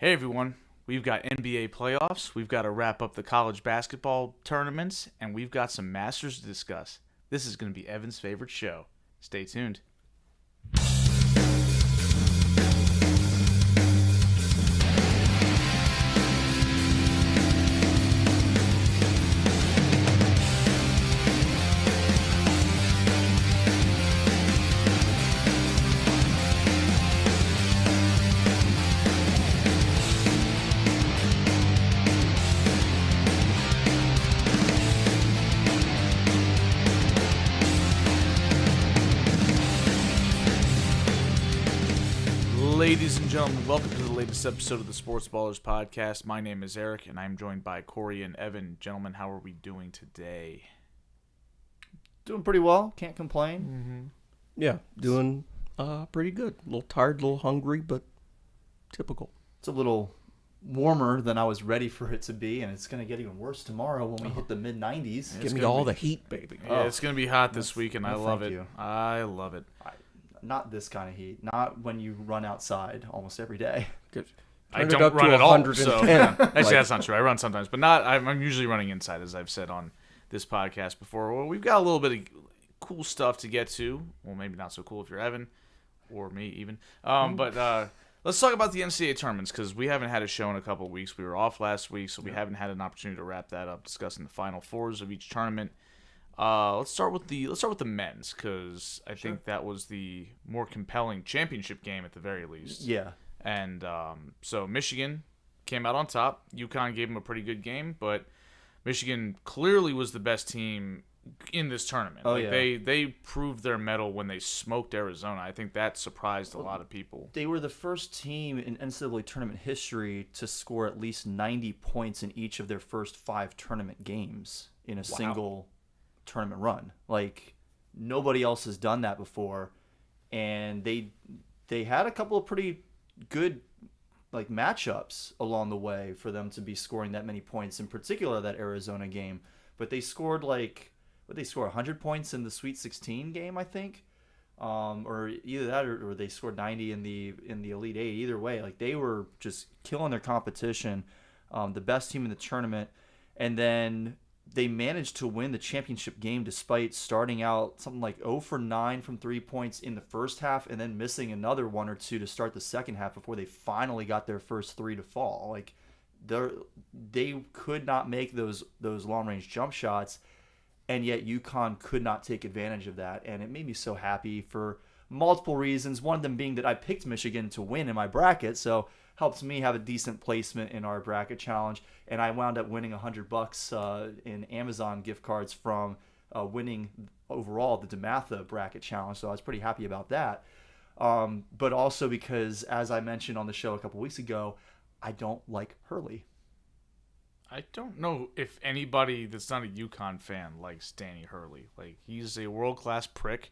Hey everyone, we've got NBA playoffs, we've got to wrap up the college basketball tournaments, and we've got some Masters to discuss. This is going to be Evan's favorite show. Stay tuned. Ladies and gentlemen, welcome to the latest episode of the Sports Ballers Podcast. My name is Eric, and I'm joined by Corey and Evan. Gentlemen, how are we doing today? Doing pretty well. Can't complain. Yeah, doing pretty good. A little tired, a little hungry, but typical. It's a little warmer than I was ready for it to be, and it's going to get even worse tomorrow when we hit the mid-90s. Give me all the heat, baby. Yeah, it's going to be hot this week, and I love thank it. you. I love it. Not this kind of heat. Not when you run outside almost every day. Good. I Turn it don't up run to at all, 110. so actually that's not true. I run sometimes, but not. I'm usually running inside, as I've said on this podcast before. Well, we've got a little bit of cool stuff to get to. Well, maybe not so cool if you're Evan or me even. But let's talk about the NCAA tournaments because we haven't had a show in a couple of weeks. We were off last week, so we haven't had an opportunity to wrap that up, discussing the Final Fours of each tournament. Let's start with the men's because I think that was the more compelling championship game at the very least. Yeah. And so Michigan came out on top. UConn gave them a pretty good game, but Michigan clearly was the best team in this tournament. Oh, yeah. They proved their mettle when they smoked Arizona. I think that surprised a lot of people. They were the first team in NCAA tournament history to score at least 90 points in each of their first 5 tournament games in a single tournament run. Like, nobody else has done that before, and they had a couple of pretty good like matchups along the way for them to be scoring that many points, in particular that Arizona game. But they scored 100 points in the Sweet 16 game, I think, or either that or they scored 90 in the Elite Eight. Either way, like, they were just killing their competition, the best team in the tournament, and then they managed to win the championship game despite starting out something like 0 for 9 from 3 points in the first half and then missing another 1 or 2 to start the second half before they finally got their first 3 to fall. Like, they could not make those long-range jump shots, and yet UConn could not take advantage of that, and it made me so happy for multiple reasons, one of them being that I picked Michigan to win in my bracket, so helps me have a decent placement in our bracket challenge, and I wound up winning $100 in Amazon gift cards from winning overall the DeMatha bracket challenge. So I was pretty happy about that. But also because, as I mentioned on the show a couple weeks ago, I don't like Hurley. I don't know if anybody that's not a UConn fan likes Danny Hurley. Like, he's a world-class prick.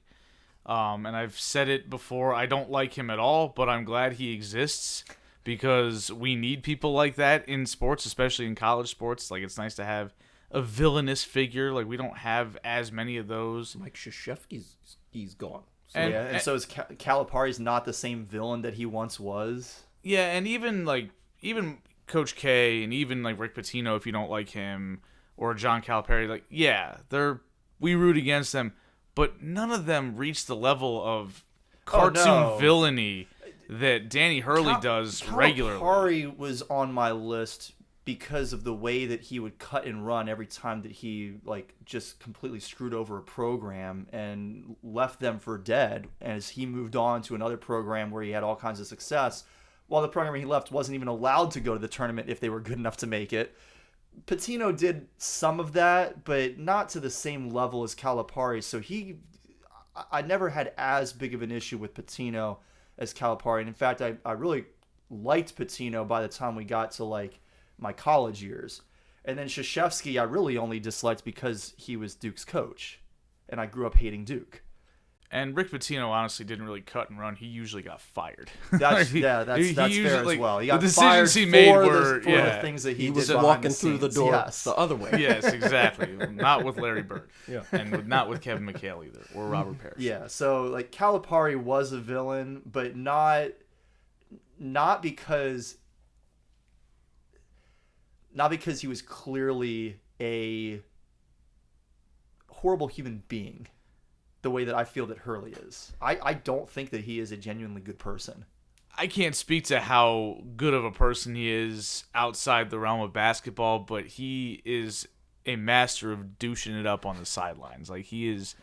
And I've said it before, I don't like him at all, but I'm glad he exists, because we need people like that in sports, especially in college sports. Like, it's nice to have a villainous figure. Like, we don't have as many of those. Mike Krzyzewski's he's gone. So, and so is Calipari's not the same villain that he once was. Yeah, and even Coach K and even like Rick Pitino, if you don't like him, or John Calipari, like, yeah, we root against them, but none of them reach the level of cartoon villainy that Danny Hurley does regularly. Calipari was on my list because of the way that he would cut and run every time that he just completely screwed over a program and left them for dead as he moved on to another program where he had all kinds of success, while the program he left wasn't even allowed to go to the tournament if they were good enough to make it. Pitino did some of that, but not to the same level as Calipari. So I never had as big of an issue with Pitino as Calipari. And in fact, I really liked Pitino by the time we got to my college years. And then Krzyzewski I really only disliked because he was Duke's coach, and I grew up hating Duke. And Rick Pitino honestly didn't really cut and run. He usually got fired. That's fair as well. He got the fired decisions he made for the things that he was did walking through the door the other way. Yes, exactly. Not with Larry Bird. Yeah. And not with Kevin McHale either, or Robert Parrish. Yeah, so Calipari was a villain, but not because not because he was clearly a horrible human being, the way that I feel that Hurley is. I don't think that he is a genuinely good person. I can't speak to how good of a person he is outside the realm of basketball, but he is a master of douching it up on the sidelines. Like, he is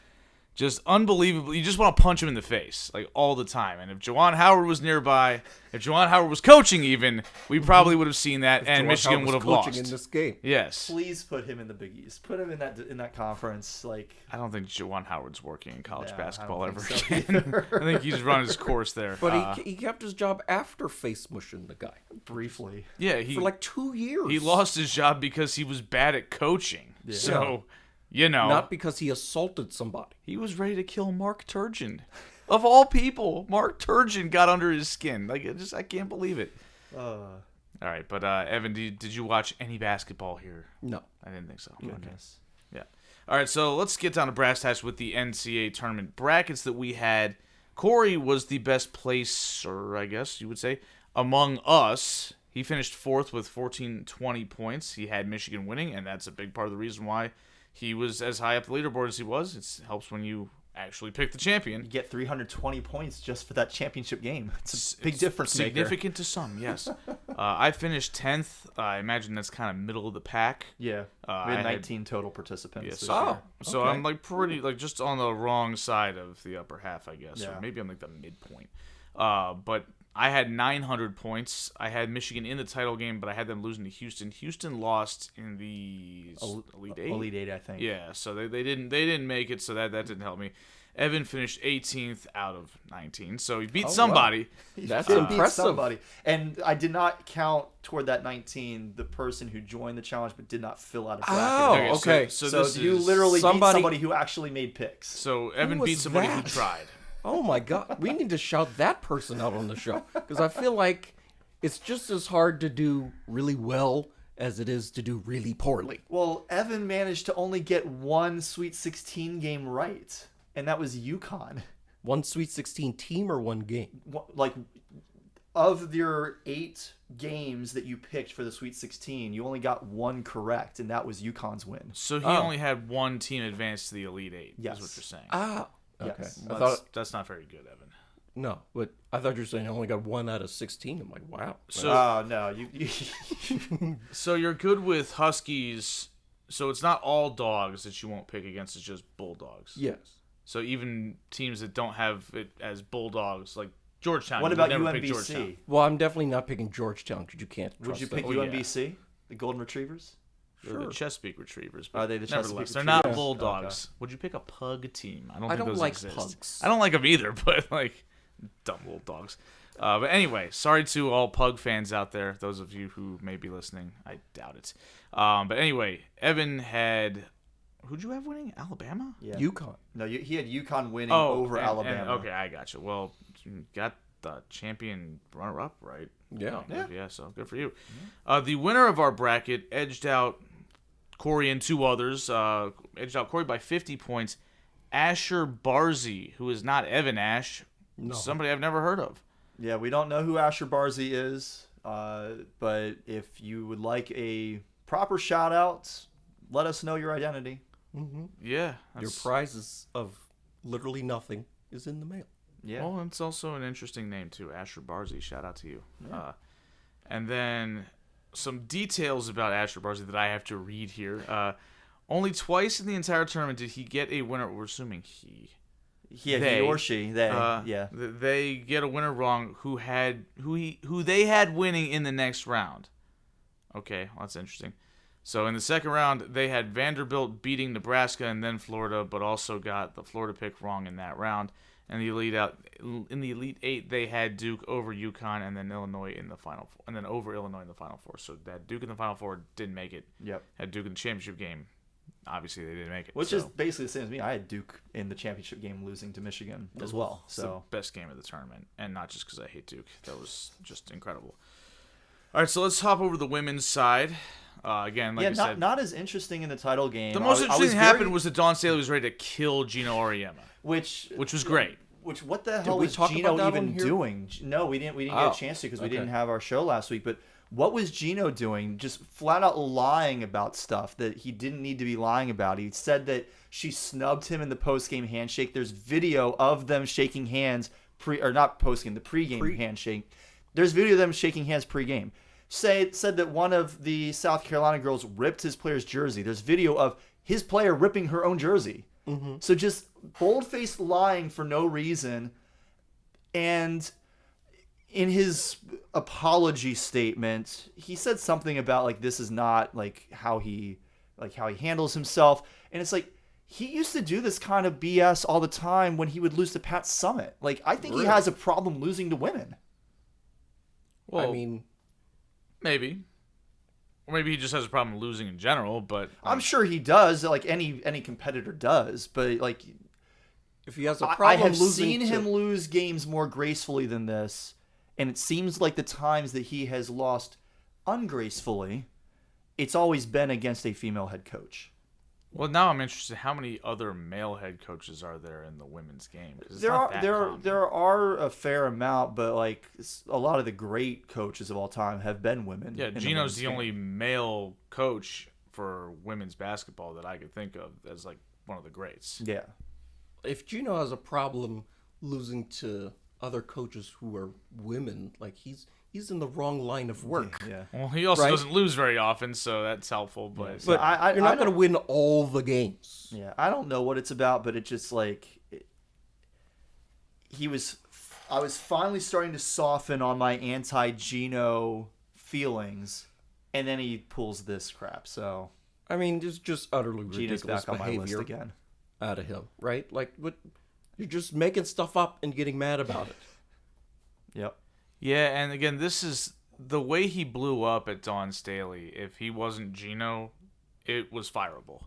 just unbelievable. You just want to punch him in the face, like, all the time. And if Juwan Howard was nearby, if Juwan Howard was coaching even, we probably would have seen that, and Michigan would have lost. In this game. Yes. Please put him in the Big East. Put him in that conference. Like, I don't think Juwan Howard's working in college Yeah, basketball I ever don't think so again. either. I think he's run his course there. But he kept his job after face mushing the guy briefly. Yeah, for like 2 years. he lost his job because he was bad at coaching. Yeah. So, you know. Not because he assaulted somebody. He was ready to kill Mark Turgeon. Of all people, Mark Turgeon got under his skin. Like, I can't believe it. All right, but Evan, did you watch any basketball here? No. I didn't think so. Goodness. Yeah. All right, so let's get down to brass tacks with the NCAA tournament brackets that we had. Corey was the best placer, I guess you would say, among us. He finished fourth with 1,420 points. He had Michigan winning, and that's a big part of the reason why he was as high up the leaderboard as he was. It helps when you actually pick the champion. You get 320 points just for that championship game. It's a big difference maker. Significant to some, yes. I finished 10th. I imagine that's kind of middle of the pack. Yeah. We had 19 total participants. Yeah, this so, year. so okay. I'm like pretty, like just on the wrong side of the upper half, I guess. Yeah. Or maybe I'm like the midpoint. But I had 900 points. I had Michigan in the title game, but I had them losing to Houston. Houston lost in the Elite Eight. Elite Eight, I think. Yeah, so they didn't make it, so that didn't help me. Evan finished 18th out of 19, so he beat somebody. That's He beat impressive. somebody. And I did not count toward that 19 the person who joined the challenge but did not fill out a bracket. Oh, okay. So So this you is, literally beat somebody- somebody who actually made picks. So Evan was beat somebody who that? tried. Oh my God. We need to shout that person out on the show. Because I feel like it's just as hard to do really well as it is to do really poorly. Well, Evan managed to only get one Sweet 16 game right, and that was UConn. One Sweet 16 team or one game? Like, of your 8 games that you picked for the Sweet 16, you only got one correct, and that was UConn's win. So he only had one team advance to the Elite Eight, Yes. is what you're saying. Ah. Okay. Yes. I thought That's not very good, Evan. no, but I thought you were saying I only got 1 out of 16. I'm like, wow. So No, you So you're good with Huskies. So it's not all dogs that you won't pick against. It's just Bulldogs. Yes. So even teams that don't have it as Bulldogs, like Georgetown. What you would about never pick Georgetown. UMBC? Well, I'm definitely not picking Georgetown because you can't trust Would you them. pick Oh, yeah. UMBC? The Golden Retrievers? They're the Chesapeake Retrievers. But Are they the Chesapeake nevertheless, they're not Retrievers? Bulldogs. Would you pick a pug team? I don't think don't those like exist. pugs. I don't like them either, but like dumb little dogs. But anyway, sorry to all pug fans out there. Those of you who may be listening, I doubt it. But anyway, Evan had. Who'd you have winning? Alabama? Yeah. UConn. No, he had UConn winning over Alabama. Okay, I got you. Well, you got the champion runner-up, right? Yeah. Yeah, so good for you. The winner of our bracket edged out Corey and 2 others. Edged out Corey by 50 points. Asherbarzie, who is not Evan Ash, somebody I've never heard of. Yeah, we don't know who Asherbarzie is, but if you would like a proper shout-out, let us know your identity. Yeah. Your prizes of literally nothing is in the mail. Yeah. Well, it's also an interesting name, too. Asherbarzie, shout out to you. Yeah. And then some details about Asherbarzie that I have to read here. Only twice in the entire tournament did he get a winner. We're assuming he. He or she. They. Yeah. They get a winner wrong who they had winning in the next round. Okay, well, that's interesting. So in the second round, they had Vanderbilt beating Nebraska and then Florida, but also got the Florida pick wrong in that round. And in the Elite Eight, they had Duke over UConn and then Illinois in the Final Four, and then over Illinois in the Final Four. So that Duke in the Final Four didn't make it. Yep. Had Duke in the championship game. Obviously, they didn't make it. Which is basically the same as me. I had Duke in the championship game losing to Michigan as well. It's the So best game of the tournament, and not just because I hate Duke. That was just incredible. All right, so let's hop over to the women's side. Again, like I said, not as interesting in the title game. the most I interesting was thing happened was that Dawn Staley was ready to kill Gino Auriemma, which which was great. Which what the hell we was talk Gino about that even on here? doing? No, we didn't get Oh, a chance to because we okay. didn't have our show last week. But what was Gino doing? Just flat out lying about stuff that he didn't need to be lying about. He said that she snubbed him in the post-game handshake. There's video of them shaking hands not post-game, the pre-game handshake. There's video of them shaking hands pre-game. Said that one of the South Carolina girls ripped his player's jersey. There's video of his player ripping her own jersey. Mm-hmm. So just bold-faced lying for no reason. And in his apology statement, he said something about like this is not like how he handles himself. And it's like he used to do this kind of BS all the time when he would lose to Pat Summitt. Like I think he has a problem losing to women. Well, I mean, maybe. Or maybe he just has a problem losing in general, but I'm sure he does, like any competitor does, but like if he has a problem I have losing seen him lose games more gracefully than this, and it seems like the times that he has lost ungracefully, it's always been against a female head coach. well, now I'm interested. How many other male head coaches are there in the women's game? 'Cause it's There not are that there common. there are a fair amount, but like a lot of the great coaches of all time have been women. Yeah, in the Gino's women's the game. only male coach for women's basketball that I could think of as like one of the greats. Yeah. if Gino has a problem losing to other coaches who are women, like he's in the wrong line of work. Yeah. Well, he also Right. doesn't lose very often, so that's helpful. But But you're not going to win all the games. Yeah, I don't know what it's about, but it just like I was finally starting to soften on my anti-Gino feelings, and then he pulls this crap. So I mean, it's just utterly Gino's ridiculous back on my list behavior again. out of him, right? Like, what? You're just making stuff up and getting mad about it. Yep. yeah, and again, this is the way he blew up at Dawn Staley. If he wasn't Gino, it was fireable.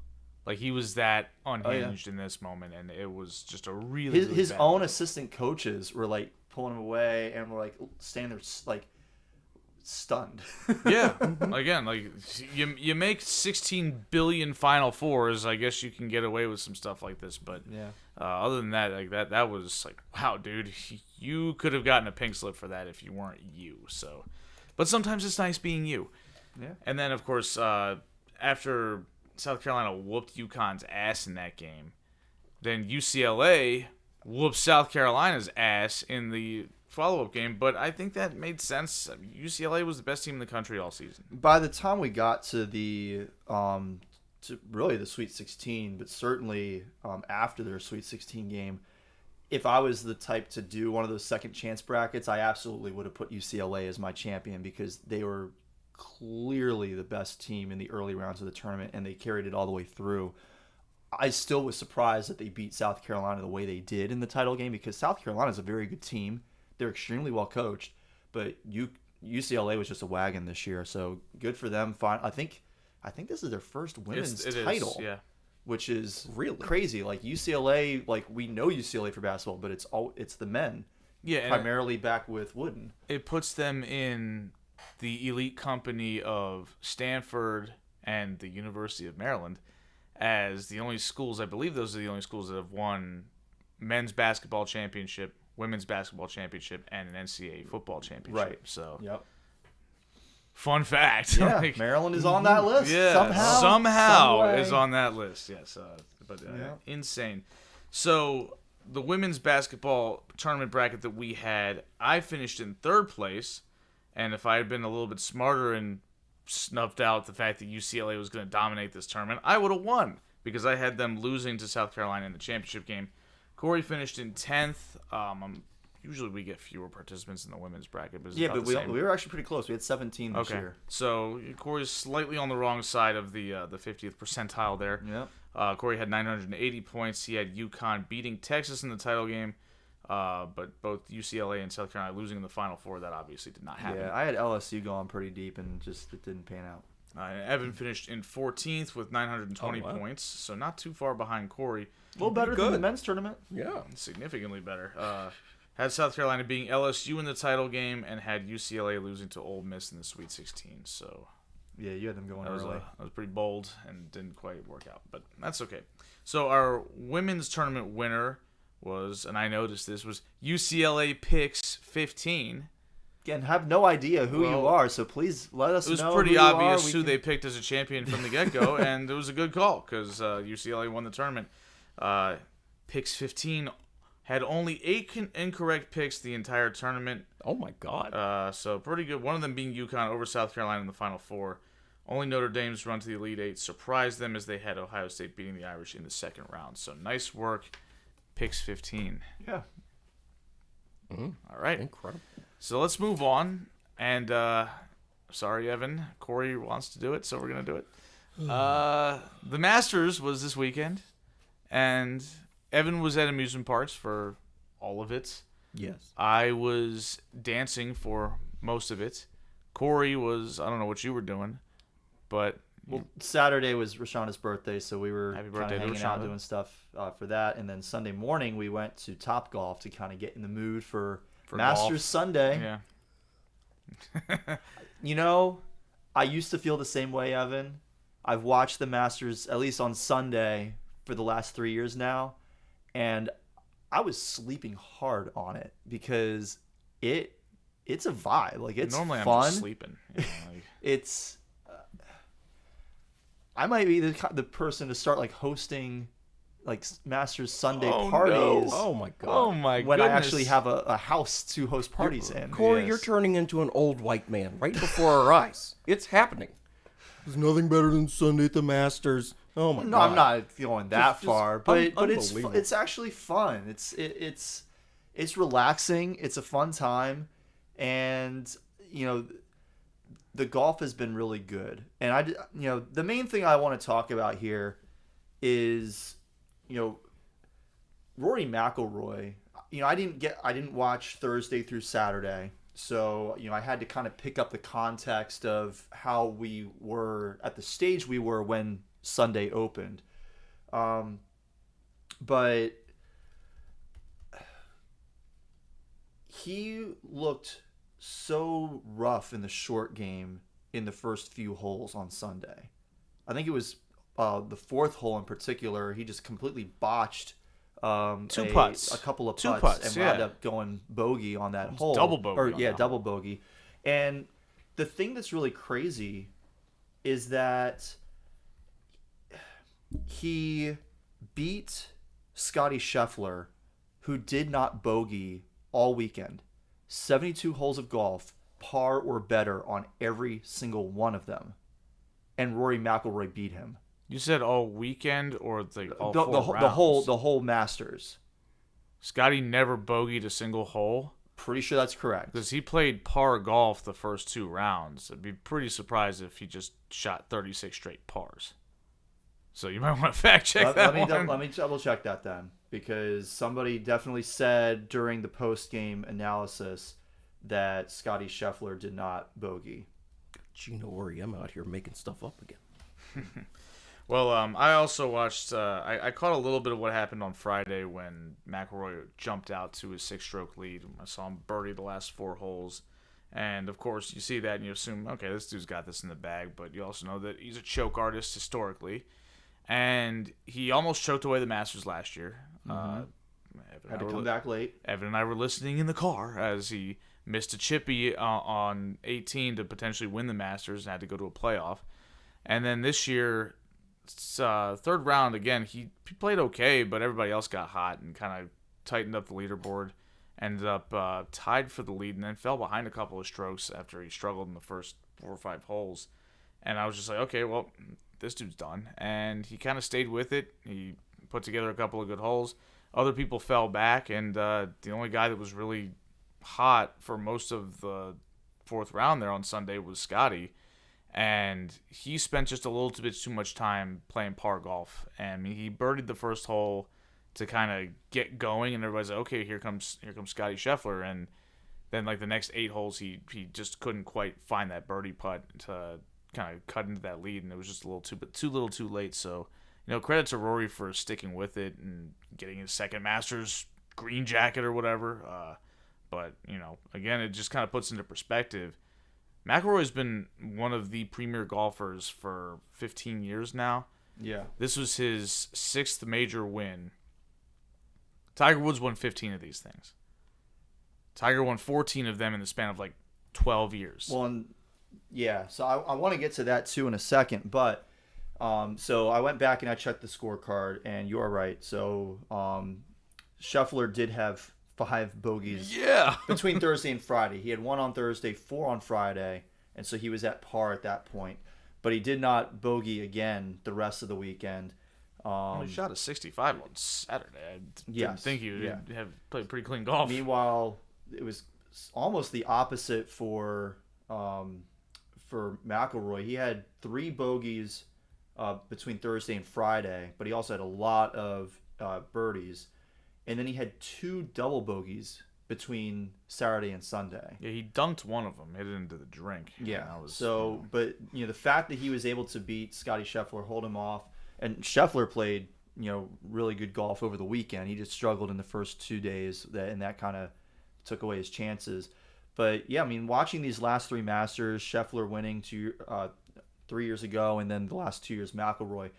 Like he was that unhinged in this moment, and it was just a really His bad own look. assistant coaches were like pulling him away and were like standing there like stunned. Yeah, again, like you make 16 billion Final Fours, I guess you can get away with some stuff like this. But Yeah. other than that, like that was like, wow, dude, you could have gotten a pink slip for that if you weren't you. So, but sometimes it's nice being you. Yeah. And then of course, after South Carolina whooped UConn's ass in that game, then UCLA whooped South Carolina's ass in the follow-up game, but I think that made sense. I mean, UCLA was the best team in the country all season. By the time we got to the really the Sweet 16, but certainly after their Sweet 16 game, if I was the type to do one of those second chance brackets, I absolutely would have put UCLA as my champion because they were clearly the best team in the early rounds of the tournament, and they carried it all the way through. I still was surprised that they beat South Carolina the way they did in the title game because South Carolina is a very good team. They're extremely well coached, but UCLA was just a wagon this year, so good for them. I think this is their first women's title, yeah. which is Really? crazy. Like UCLA, like we know UCLA for basketball, but it's the men, Yeah, and primarily back with Wooden. it puts them in the elite company of Stanford and the University of Maryland as the only schools, I believe those are the only schools that have won men's basketball championship, women's basketball championship, and an NCAA football championship. Right. So, Yep. fun fact. Yeah, Like, Maryland is on that list. yeah, somehow somehow some way. is on that list. Yes, but Yeah. insane. So the women's basketball tournament bracket that we had, I finished in third place, and if I had been a little bit smarter and snuffed out the fact that UCLA was going to dominate this tournament, I would have won because I had them losing to South Carolina in the championship game. Corey finished in 10th. Usually we get fewer participants in the women's bracket, but it's Yeah, about but the same. we were actually pretty close. We had 17 this year. So Corey's slightly on the wrong side of the 50th percentile there. Yep. Corey had 980 points. He had UConn beating Texas in the title game, but both UCLA and South Carolina losing in the Final Four. That obviously did not happen. Yeah, I had LSU going pretty deep, and just it didn't pan out. Evan finished in 14th with 920 Oh, wow. points, so not too far behind Corey. A little better than Good. the men's tournament. Yeah. Significantly better. Had South Carolina beating LSU in the title game and had UCLA losing to Ole Miss in the Sweet 16. So Yeah, you had them going that was, early. that was pretty bold and didn't quite work out, but that's okay. So our women's tournament winner was, and I noticed this, was UCLA picks 15. Again, have no idea who you are, so please let us know. It was pretty who obvious you are. who they picked as a champion from the get-go, and it was a good call because UCLA won the tournament. Picks 15 had only 8 incorrect picks the entire tournament. Oh, my God. So pretty good. One of them being UConn over South Carolina in the Final Four. Only Notre Dame's run to the Elite Eight surprised them as they had Ohio State beating the Irish in the second round. So nice work. Picks 15. Yeah. All right. Incredible. So let's move on. And sorry, Evan. Corey wants to do it, so we're going to do it. The Masters was this weekend. And Evan was at amusement parks for all of it. Yes. I was dancing for most of it. Corey was, I don't know what you were doing, but... Well, Saturday was Rashonda's birthday, so we were Happy kind birthday of to hanging out Rashonda. doing stuff for that. And then Sunday morning, we went to Topgolf to kind of get in the mood for Masters golf. Sunday. Yeah. You know, I used to feel the same way, Evan. I've watched the Masters, at least on Sunday, for the last 3 years now, and I was sleeping hard on it because it's a vibe. Like, it's Normally fun. I'm just sleeping. You know, like... It's I might be the person to start like hosting like Masters Sunday parties. No. Oh, my God. Oh, my when goodness. I actually have a house to host parties in. Corey, Yes. you're turning into an old white man right before our eyes. It's happening. There's nothing better than Sunday at the Masters. Oh, my No, God. I'm not going that Just far, but it's unbelievable. it's actually fun. It's relaxing. It's a fun time, and you know, the golf has been really good. And the main thing I want to talk about here is, Rory McIlroy. I didn't watch Thursday through Saturday. So, I had to kind of pick up the context of how we were at the stage we were when Sunday opened. But he looked so rough in the short game in the first few holes on Sunday. I think it was the fourth hole in particular. He just completely botched a couple of putts, and wound up going bogey on that hole. Double bogey. Double bogey. And the thing that's really crazy is that he beat Scotty Scheffler, who did not bogey all weekend. 72 holes of golf, par or better on every single one of them. And Rory McIlroy beat him. You said all weekend or all the 4 rounds? The whole Masters. Scotty never bogeyed a single hole? Pretty sure that's correct. Because he played par golf the first 2 rounds. I'd be pretty surprised if he just shot 36 straight pars. So you might want to fact check that one. Let me double check that then, because somebody definitely said during the post game analysis that Scotty Scheffler did not bogey. Gino worry, I'm out here making stuff up again. Well, I also watched. I caught a little bit of what happened on Friday when McIlroy jumped out to his 6-stroke lead. I saw him birdie the last 4 holes, and of course you see that and you assume, okay, this dude's got this in the bag. But you also know that he's a choke artist historically, and he almost choked away the Masters last year. Had to come back late. Evan and I were listening in the car as he missed a chippy on 18 to potentially win the Masters and had to go to a playoff. And then this year, third round, again, he played okay, but everybody else got hot and kind of tightened up the leaderboard. Ended up tied for the lead and then fell behind a couple of strokes after he struggled in the first 4 or 5 holes. And I was just like, okay, well, this dude's done. And he kind of stayed with it. He put together a couple of good holes. Other people fell back, and the only guy that was really hot for most of the 4th round there on Sunday was Scotty. And he spent just a little bit too much time playing par golf. And he birdied the first hole to kind of get going, and everybody's like, okay, here comes Scotty Scheffler. And then like the next 8 holes, he just couldn't quite find that birdie putt to kind of cut into that lead, and it was just a little too late. So, credit to Rory for sticking with it and getting his second Masters green jacket or whatever. But again, it just kind of puts into perspective. McIlroy's been one of the premier golfers for 15 years now. Yeah. This was his 6th major win. Tiger Woods won 15 of these things. Tiger won 14 of them in the span of like 12 years. Well, yeah. So I want to get to that too in a second, but so I went back and I checked the scorecard, and you are right. So Scheffler did have 5 bogeys between Thursday and Friday. He had 1 on Thursday, 4 on Friday, and so he was at par at that point. But he did not bogey again the rest of the weekend. He shot a 65 on Saturday. I didn't think he would have played pretty clean golf. Meanwhile, it was almost the opposite for McIlroy. He had 3 bogeys between Thursday and Friday, but he also had a lot of birdies. And then he had 2 double bogeys between Saturday and Sunday. Yeah, he dunked one of them, hit it into the drink. Yeah. But the fact that he was able to beat Scottie Scheffler, hold him off, and Scheffler played really good golf over the weekend. He just struggled in the first 2 days, and that kind of took away his chances. But yeah, I mean, watching these last 3 Masters, Scheffler winning 3 years ago, and then the last 2 years McIlroy.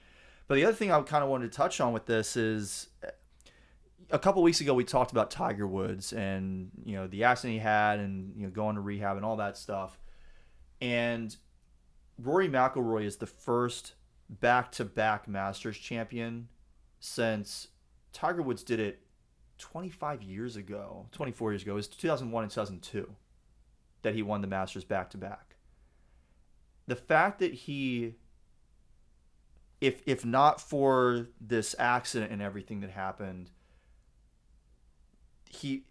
But the other thing I kind of wanted to touch on with this is, a couple weeks ago we talked about Tiger Woods and the accident he had, and going to rehab and all that stuff. And Rory McIlroy is the first back-to-back Masters champion since Tiger Woods did it 24 years ago. It was 2001 and 2002 that he won the Masters back-to-back. The fact that he, if not for this accident and everything that happened,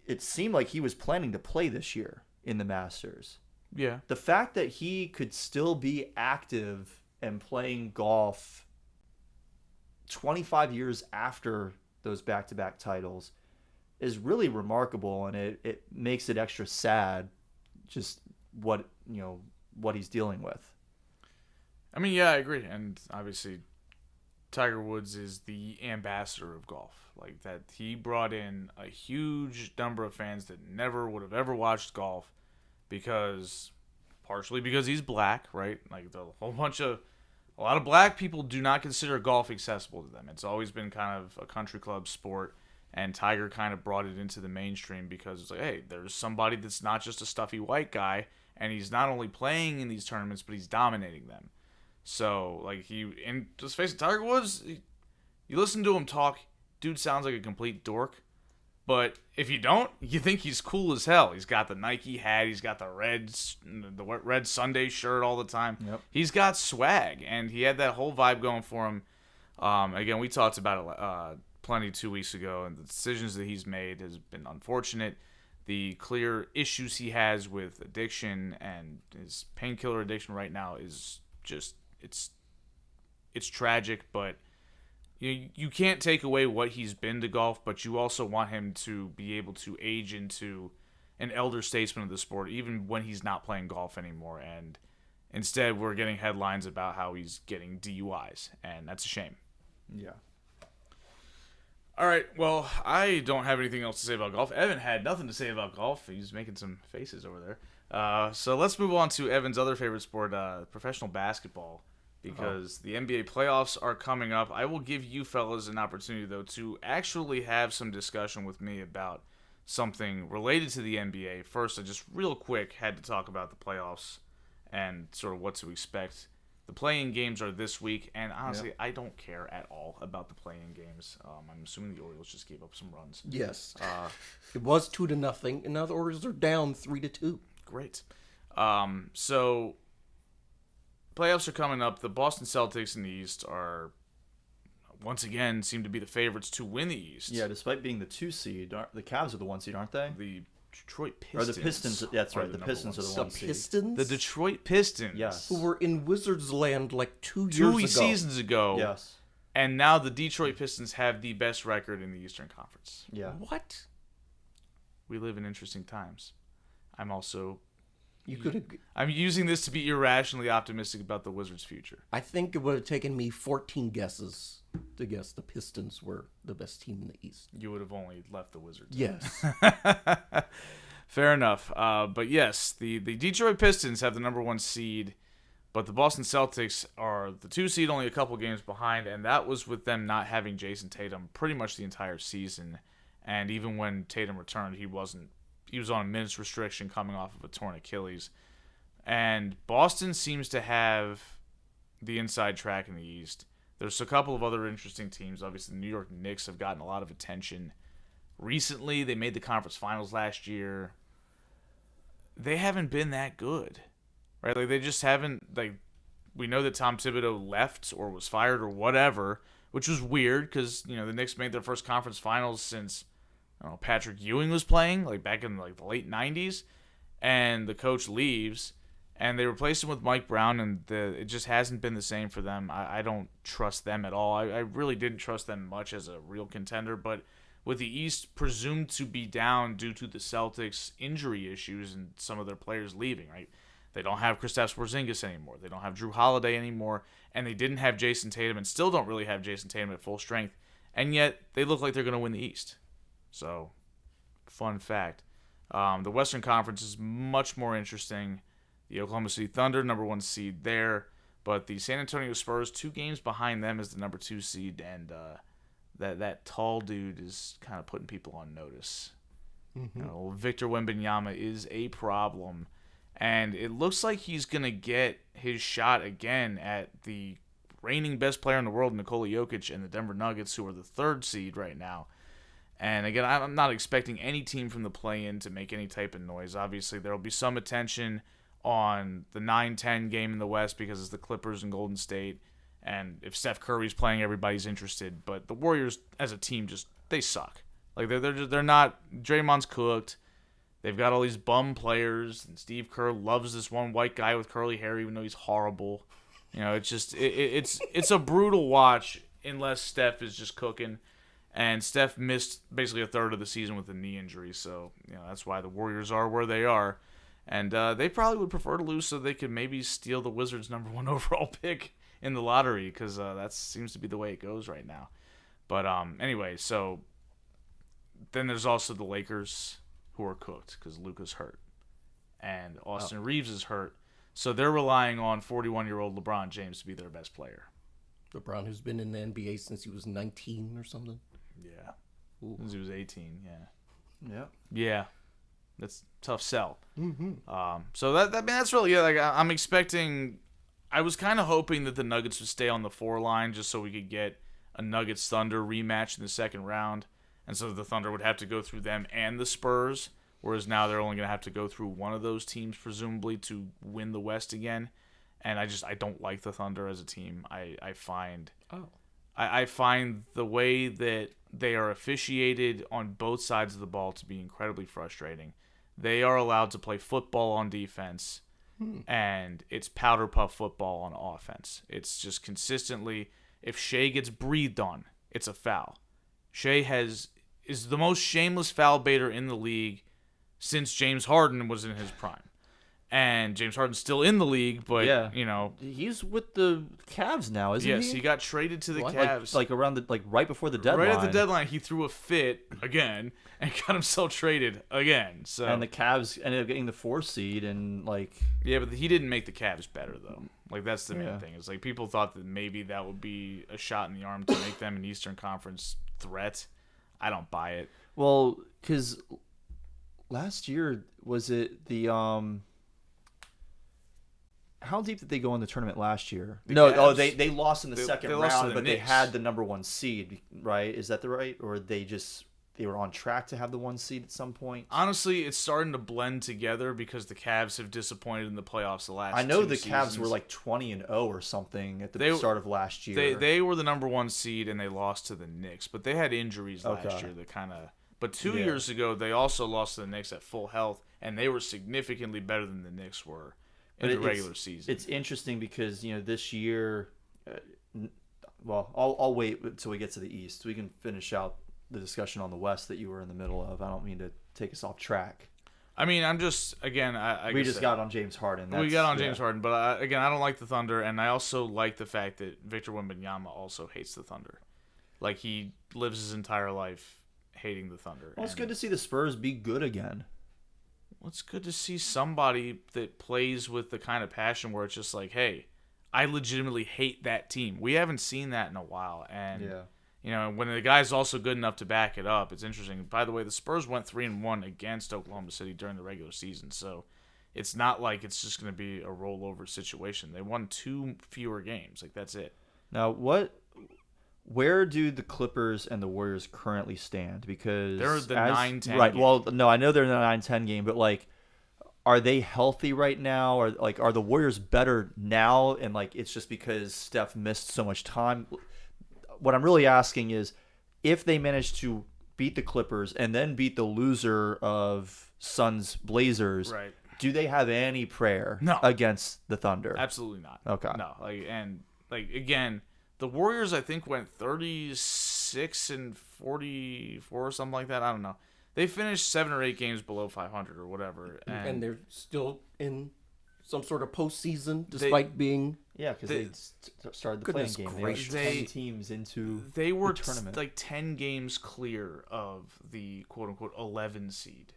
it seemed like he was planning to play this year in the Masters. Yeah. The fact that he could still be active and playing golf 25 years after those back-to-back titles is really remarkable, and it makes it extra sad just what he's dealing with. I mean, yeah, I agree. And obviously Tiger Woods is the ambassador of golf. Like that, he brought in a huge number of fans that never would have ever watched golf partially because he's black, right? Like a lot of black people do not consider golf accessible to them. It's always been kind of a country club sport, and Tiger kind of brought it into the mainstream because it's like, hey, there's somebody that's not just a stuffy white guy, and he's not only playing in these tournaments, but he's dominating them. So, like, and just face it, Tiger Woods, you listen to him talk, dude sounds like a complete dork. But if you don't, you think he's cool as hell. He's got the Nike hat, he's got the red Sunday shirt all the time. Yep. He's got swag, and he had that whole vibe going for him. Again, we talked about it plenty 2 weeks ago, and the decisions that he's made has been unfortunate. The clear issues he has with addiction and his painkiller addiction right now is just it's tragic, but you can't take away what he's been to golf, but you also want him to be able to age into an elder statesman of the sport, even when he's not playing golf anymore. And instead, we're getting headlines about how he's getting DUIs, and that's a shame. Yeah. All right, well, I don't have anything else to say about golf. Evan had nothing to say about golf. He's making some faces over there. So let's move on to Evan's other favorite sport, professional basketball, because the NBA playoffs are coming up. I will give you fellas an opportunity, though, to actually have some discussion with me about something related to the NBA. First, I just real quick had to talk about the playoffs and sort of what to expect. The play-in games are this week, and honestly, I don't care at all about the play-in games. I'm assuming the Orioles just gave up some runs. Yes. It was 2-0, and now the Orioles are down 3-2. Great. So playoffs are coming up. The Boston Celtics in the East are once again seem to be the favorites to win the East. Yeah, despite being the 2 seed, the Cavs are the 1 seed, aren't they? The Detroit Pistons. Or the Pistons. That's right. The Pistons are the 1 seed. Pistons? The Detroit Pistons. Yes. Who were in Wizards land like 2 years ago. 2 seasons ago. Yes. And now the Detroit Pistons have the best record in the Eastern Conference. Yeah. What? We live in interesting times. I'm also... I'm using this to be irrationally optimistic about the Wizards' future. I think it would have taken me 14 guesses to guess the Pistons were the best team in the East. You would have only left the Wizards. Yes. Fair enough. But yes, the Detroit Pistons have the number 1 seed, but the Boston Celtics are the 2 seed, only a couple games behind, and that was with them not having Jason Tatum pretty much the entire season. And even when Tatum returned, he was on a minutes restriction coming off of a torn Achilles. And Boston seems to have the inside track in the East. There's a couple of other interesting teams. Obviously, the New York Knicks have gotten a lot of attention recently. They made the conference finals last year. They haven't been that good, right? Like, they just haven't, like, we know that Tom Thibodeau left or was fired or whatever, which was weird because, you know, the Knicks made their first conference finals since, I don't know, Patrick Ewing was playing, like, back in, like, the late 90s, and the coach leaves, and they replaced him with Mike Brown, and it just hasn't been the same for them. I don't trust them at all. I really didn't trust them much as a real contender, but with the East presumed to be down due to the Celtics' injury issues and some of their players leaving, right? They don't have Kristaps Porzingis anymore. They don't have Drew Holiday anymore, and they didn't have Jason Tatum and still don't really have Jason Tatum at full strength, and yet they look like they're going to win the East. So, fun fact. The Western Conference is much more interesting. The Oklahoma City Thunder, number 1 seed there, but the San Antonio Spurs, 2 games behind them, is the number 2 seed, and that tall dude is kind of putting people on notice. Mm-hmm. You know, Victor Wembanyama is a problem, and it looks like he's going to get his shot again at the reigning best player in the world, Nikola Jokic, and the Denver Nuggets, who are the 3rd seed right now. And again, I'm not expecting any team from the play-in to make any type of noise. Obviously, there will be some attention on the 9-10 game in the West because it's the Clippers and Golden State. And if Steph Curry's playing, everybody's interested. But the Warriors, as a team, they suck. Like, they're not. Draymond's cooked. They've got all these bum players, and Steve Kerr loves this one white guy with curly hair, even though he's horrible. You know, it's just it's a brutal watch unless Steph is just cooking. And Steph missed basically a third of the season with a knee injury, so you know that's why the Warriors are where they are. And they probably would prefer to lose so they could maybe steal the Wizards' number 1 overall pick in the lottery, because that seems to be the way it goes right now. But anyway, so then there's also the Lakers, who are cooked because Luka's hurt. And Austin Reeves is hurt. So they're relying on 41-year-old LeBron James to be their best player. LeBron, who's been in the NBA since he was 19 or something? Yeah. Ooh. Since he was 18, yeah. Yeah. Yeah. That's a tough sell. Mm-hmm. So that's really it. Like, I'm expecting... I was kind of hoping that the Nuggets would stay on the 4 line just so we could get a Nuggets-Thunder rematch in the second round. And so the Thunder would have to go through them and the Spurs, whereas now they're only going to have to go through one of those teams, presumably, to win the West again. And I don't like the Thunder as a team. I find the way that they are officiated on both sides of the ball to be incredibly frustrating. They are allowed to play football on defense, and it's powder puff football on offense. It's just consistently, if Shea gets breathed on, it's a foul. Shea is the most shameless foul baiter in the league since James Harden was in his prime. And James Harden's still in the league, but, you know. He's with the Cavs now, isn't he? Yes, he got traded to the Cavs. Like around right before the deadline. Right at the deadline, he threw a fit again and got himself traded again. So. And the Cavs ended up getting the 4 seed and, like... Yeah, but he didn't make the Cavs better, though. Like, that's the main thing. It's like people thought that maybe that would be a shot in the arm to make them an Eastern Conference threat. I don't buy it. Well, because last year, was it the... How deep did they go in the tournament last year? Cavs, they lost in the second round, but Knicks. they had the number 1 seed, right? Is that the right? Or they were on track to have the 1 seed at some point? Honestly, it's starting to blend together because the Cavs have disappointed in the playoffs the last 2 I know the seasons. Cavs were like 20-0 or something at the start of last year. They were the number 1 seed and they lost to the Knicks, but they had injuries last year that kind of... But 2 years ago, they also lost to the Knicks at full health, and they were significantly better than the Knicks were in the regular season. It's interesting because, you know, this year... well, I'll wait until we get to the East. We can finish out the discussion on the West that you were in the middle of. I don't mean to take us off track. I mean, I'm just, again... we just got on James Harden. We got on James Harden, but again, I don't like the Thunder, and I also like the fact that Victor Wembanyama also hates the Thunder. Like, he lives his entire life hating the Thunder. Well, it's good to see the Spurs be good again. Well, it's good to see somebody that plays with the kind of passion where it's just like, hey, I legitimately hate that team. We haven't seen that in a while, and You know, when the guy's also good enough to back it up, it's interesting. By the way, the Spurs went 3-1 against Oklahoma City during the regular season, so it's not like it's just going to be a rollover situation. They won 2 fewer games. Like, that's it. Now, where do the Clippers and the Warriors currently stand? Because they're the 9-10 right. game. Well, no, I know they're in the 9-10 game, but like, are they healthy right now? Or like, are the Warriors better now? And like, it's just because Steph missed so much time. What I'm really asking is, if they manage to beat the Clippers and then beat the loser of Suns Blazers, Right. do they have any prayer No. against the Thunder? Absolutely not. Okay. No. Again, the Warriors, I think, went 36-44 or something like that. I don't know. They finished 7 or 8 games below 500 or whatever. And they're still in some sort of postseason, despite being... Yeah, because they started the playing Goodness game. gracious. They were 10 teams into They were the tournament. like 10 games clear of the quote-unquote 11 seed.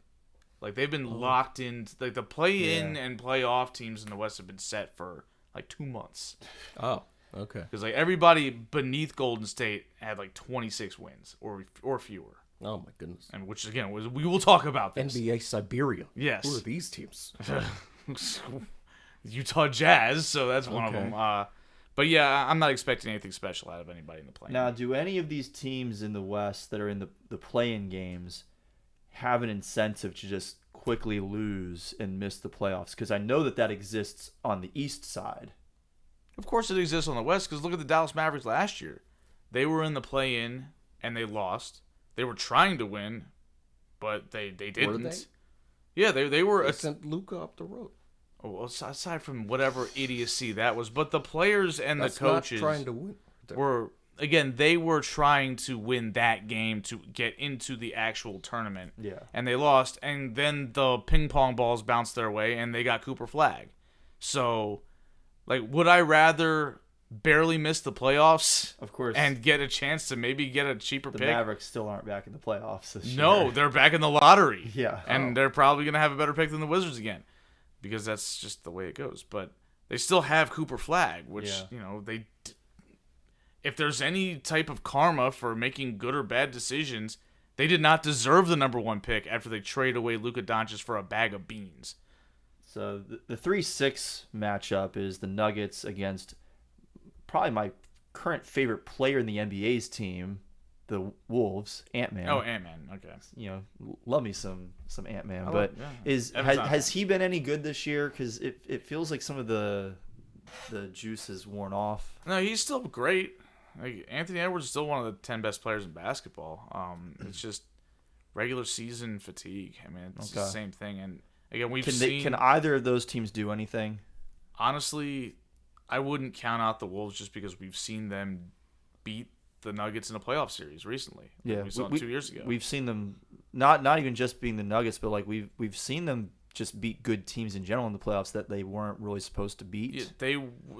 Like, they've been locked in. Like, the play-in and play-off teams in the West have been set for like 2 months. Oh, okay. Because like everybody beneath Golden State had like 26 wins or fewer. Oh, my goodness. And which, again, we will talk about this. NBA Siberia. Yes. Who are these teams? Utah Jazz, so that's one of Okay. them. But yeah, I'm not expecting anything special out of anybody in the play. Now, do any of these teams in the West that are in the play-in games have an incentive to just quickly lose and miss the playoffs? Because I know that exists on the East side. Of course it exists on the West, because look at the Dallas Mavericks last year. They were in the play-in, and they lost. They were trying to win, but they didn't. Were they? Yeah, they were. They sent Luka up the road. Well, aside from whatever idiocy that was, but the players and That's the coaches not trying to win. they were trying to win that game to get into the actual tournament. Yeah. And they lost, and then the ping pong balls bounced their way, and they got Cooper Flag. So, like, would I rather barely miss the playoffs, Of course, and get a chance to maybe get a cheaper the pick? Mavericks still aren't back in the playoffs this year. No, they're back in the lottery. Yeah. And they're probably going to have a better pick than the Wizards again, because that's just the way it goes. But they still have Cooper Flag, which, if there's any type of karma for making good or bad decisions, they did not deserve the number 1 pick after they traded away Luka Doncic for a bag of beans. So the 3-6 matchup is the Nuggets against probably my current favorite player in the NBA's team, the Wolves, Ant-Man. Oh, Ant-Man. Okay. You know, love me some Ant-Man, I but love- yeah. has he been any good this year? Because it feels like some of the juice is worn off. No, he's still great. Like, Anthony Edwards is still one of the 10 best players in basketball. It's just regular season fatigue. I mean, it's the same thing. And again, Can either of those teams do anything? Honestly, I wouldn't count out the Wolves just because we've seen them beat the Nuggets in a playoff series recently. Yeah, we saw it 2 years ago. We've seen them not even just being the Nuggets, but like we've seen them just beat good teams in general in the playoffs that they weren't really supposed to beat. Yeah,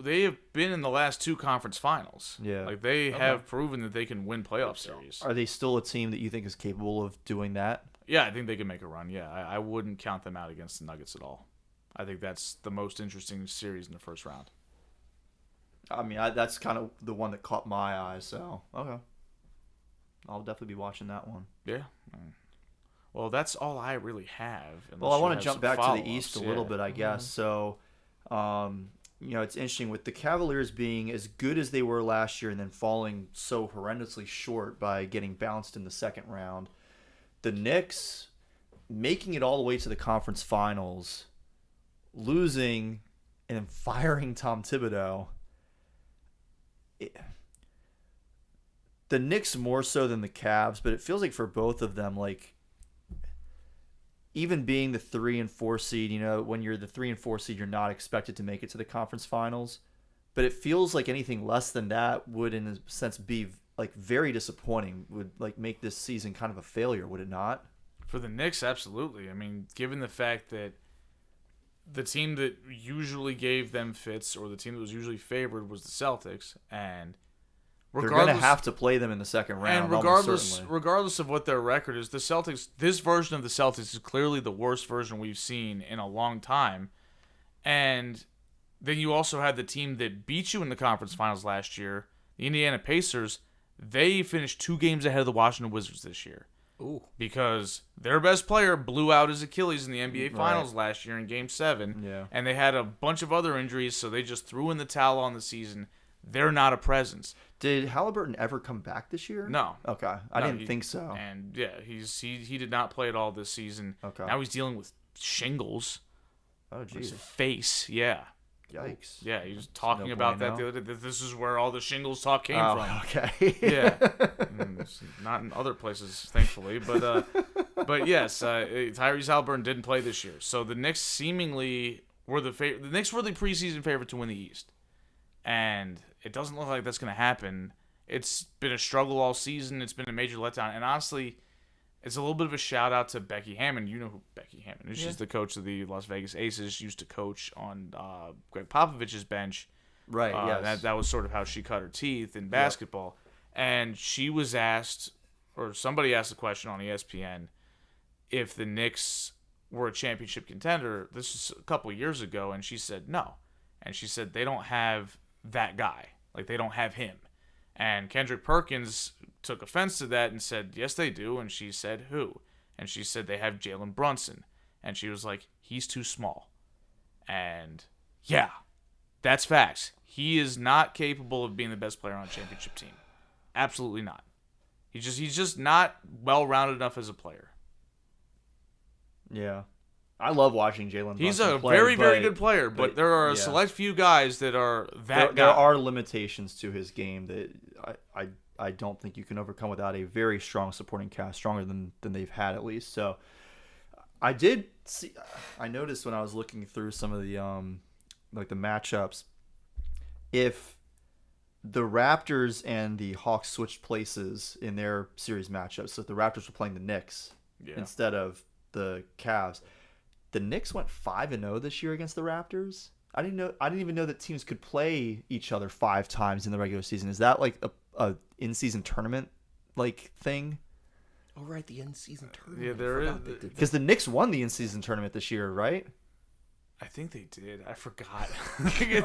they have been in the last 2 conference finals. Yeah. Like, they have proven that they can win playoff series. Are they still a team that you think is capable of doing that? Yeah, I think they can make a run. Yeah, I wouldn't count them out against the Nuggets at all. I think that's the most interesting series in the first round. I mean, that's kind of the one that caught my eye. So okay, I'll definitely be watching that one. Yeah. Well, that's all I really have. Well, I want to to jump back to the East a little bit, I guess. So, it's interesting with the Cavaliers being as good as they were last year and then falling so horrendously short by getting bounced in the second round. The Knicks making it all the way to the conference finals, losing, and then firing Tom Thibodeau. The Knicks more so than the Cavs, but it feels like for both of them, like, even being the 3 and 4 seed, you know, when you're the 3 and 4 seed, you're not expected to make it to the conference finals. But it feels like anything less than that would, in a sense, be like very disappointing. Would like make this season kind of a failure, would it not? For the Knicks, absolutely. I mean, given the fact that the team that usually gave them fits, or the team that was usually favored, was the Celtics, and they're going to have to play them in the second round. And regardless of what their record is, the Celtics, this version of the Celtics is clearly the worst version we've seen in a long time. And then you also had the team that beat you in the conference finals last year, the Indiana Pacers. They finished 2 games ahead of the Washington Wizards this year. Ooh. Because their best player blew out his Achilles in the NBA Finals last year in Game 7. Yeah. And they had a bunch of other injuries, so they just threw in the towel on the season. They're not a presence. Did Halliburton ever come back this year? No. Okay. I didn't think so. And, yeah, he did not play at all this season. Okay. Now he's dealing with shingles. Oh, On his jeez. face, yeah. Yikes. Yeah, he was talking No about bueno. that the other day. This is where all the shingles talk came Oh, from. okay. Yeah, It's not in other places, thankfully. But yes, Tyrese Halliburton didn't play this year, so the Knicks seemingly were the Knicks were the preseason favorite to win the East, and it doesn't look like that's going to happen. It's been a struggle all season. It's been a major letdown, and honestly, it's a little bit of a shout out to Becky Hammon. You know who Becky Hammon is? She's the coach of the Las Vegas Aces. She used to coach on Greg Popovich's bench. Right, yes. That was sort of how she cut her teeth in basketball. And she was asked, or somebody asked a question on ESPN, if the Knicks were a championship contender. This was a couple years ago, and she said no. And she said they don't have that guy. Like, they don't have him. And Kendrick Perkins took offense to that and said, yes, they do. And she said, who? And she said, they have Jalen Brunson. And she was like, he's too small. And yeah, that's facts. He is not capable of being the best player on a championship team. Absolutely not. He's just not well-rounded enough as a player. Yeah. I love watching Jalen He's Brunson a play, very, very good player, but there are a yeah. select few guys that are that There guy. are limitations to his game that I don't think you can overcome without a very strong supporting cast, stronger than they've had at least. So I did see. I noticed when I was looking through some of the like the matchups, if the Raptors and the Hawks switched places in their series matchups, so if the Raptors were playing the Knicks instead of the Cavs, the Knicks went 5-0 this year against the Raptors. I didn't even know that teams could play each other 5 times in the regular season. Is that like a in-season tournament like thing? Oh, right, the in-season tournament. Yeah, there is. Because the Knicks won the in-season tournament this year, right? I think they did. I forgot.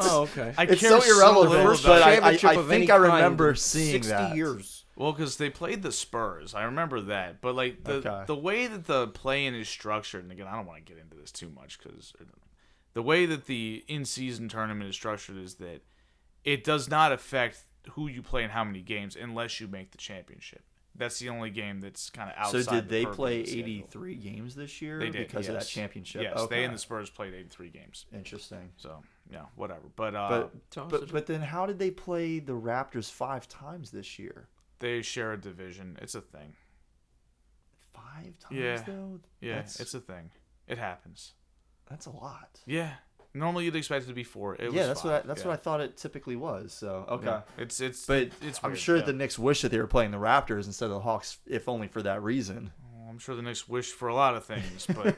Oh, okay. It's care so irrelevant, little First about but it. championship I of any think I kind remember in seeing 60 that. years. Well, because they played the Spurs. I remember that. But like the way that the play-in is structured, and again, I don't want to get into this too much because the way that the in-season tournament is structured is that it does not affect who you play in how many games unless you make the championship. That's the only game that's kind of outside. So did they purview play of the schedule. 83 games this year They did because of that yes. championship? Yes, Okay. they and the Spurs played 83 games. Interesting. So yeah, whatever. But But then how did they play the Raptors 5 times this year? they share a division. It's a thing. 5 times Yeah. though? Yeah, it's a thing. It happens. That's a lot. Yeah. Normally you'd expect it to be 4. It Yeah, was that's 5. what I thought it typically was. So okay. Yeah. It's But it's I'm weird, sure yeah. the Knicks wish that they were playing the Raptors instead of the Hawks, if only for that reason. I'm sure the Knicks wish for a lot of things, but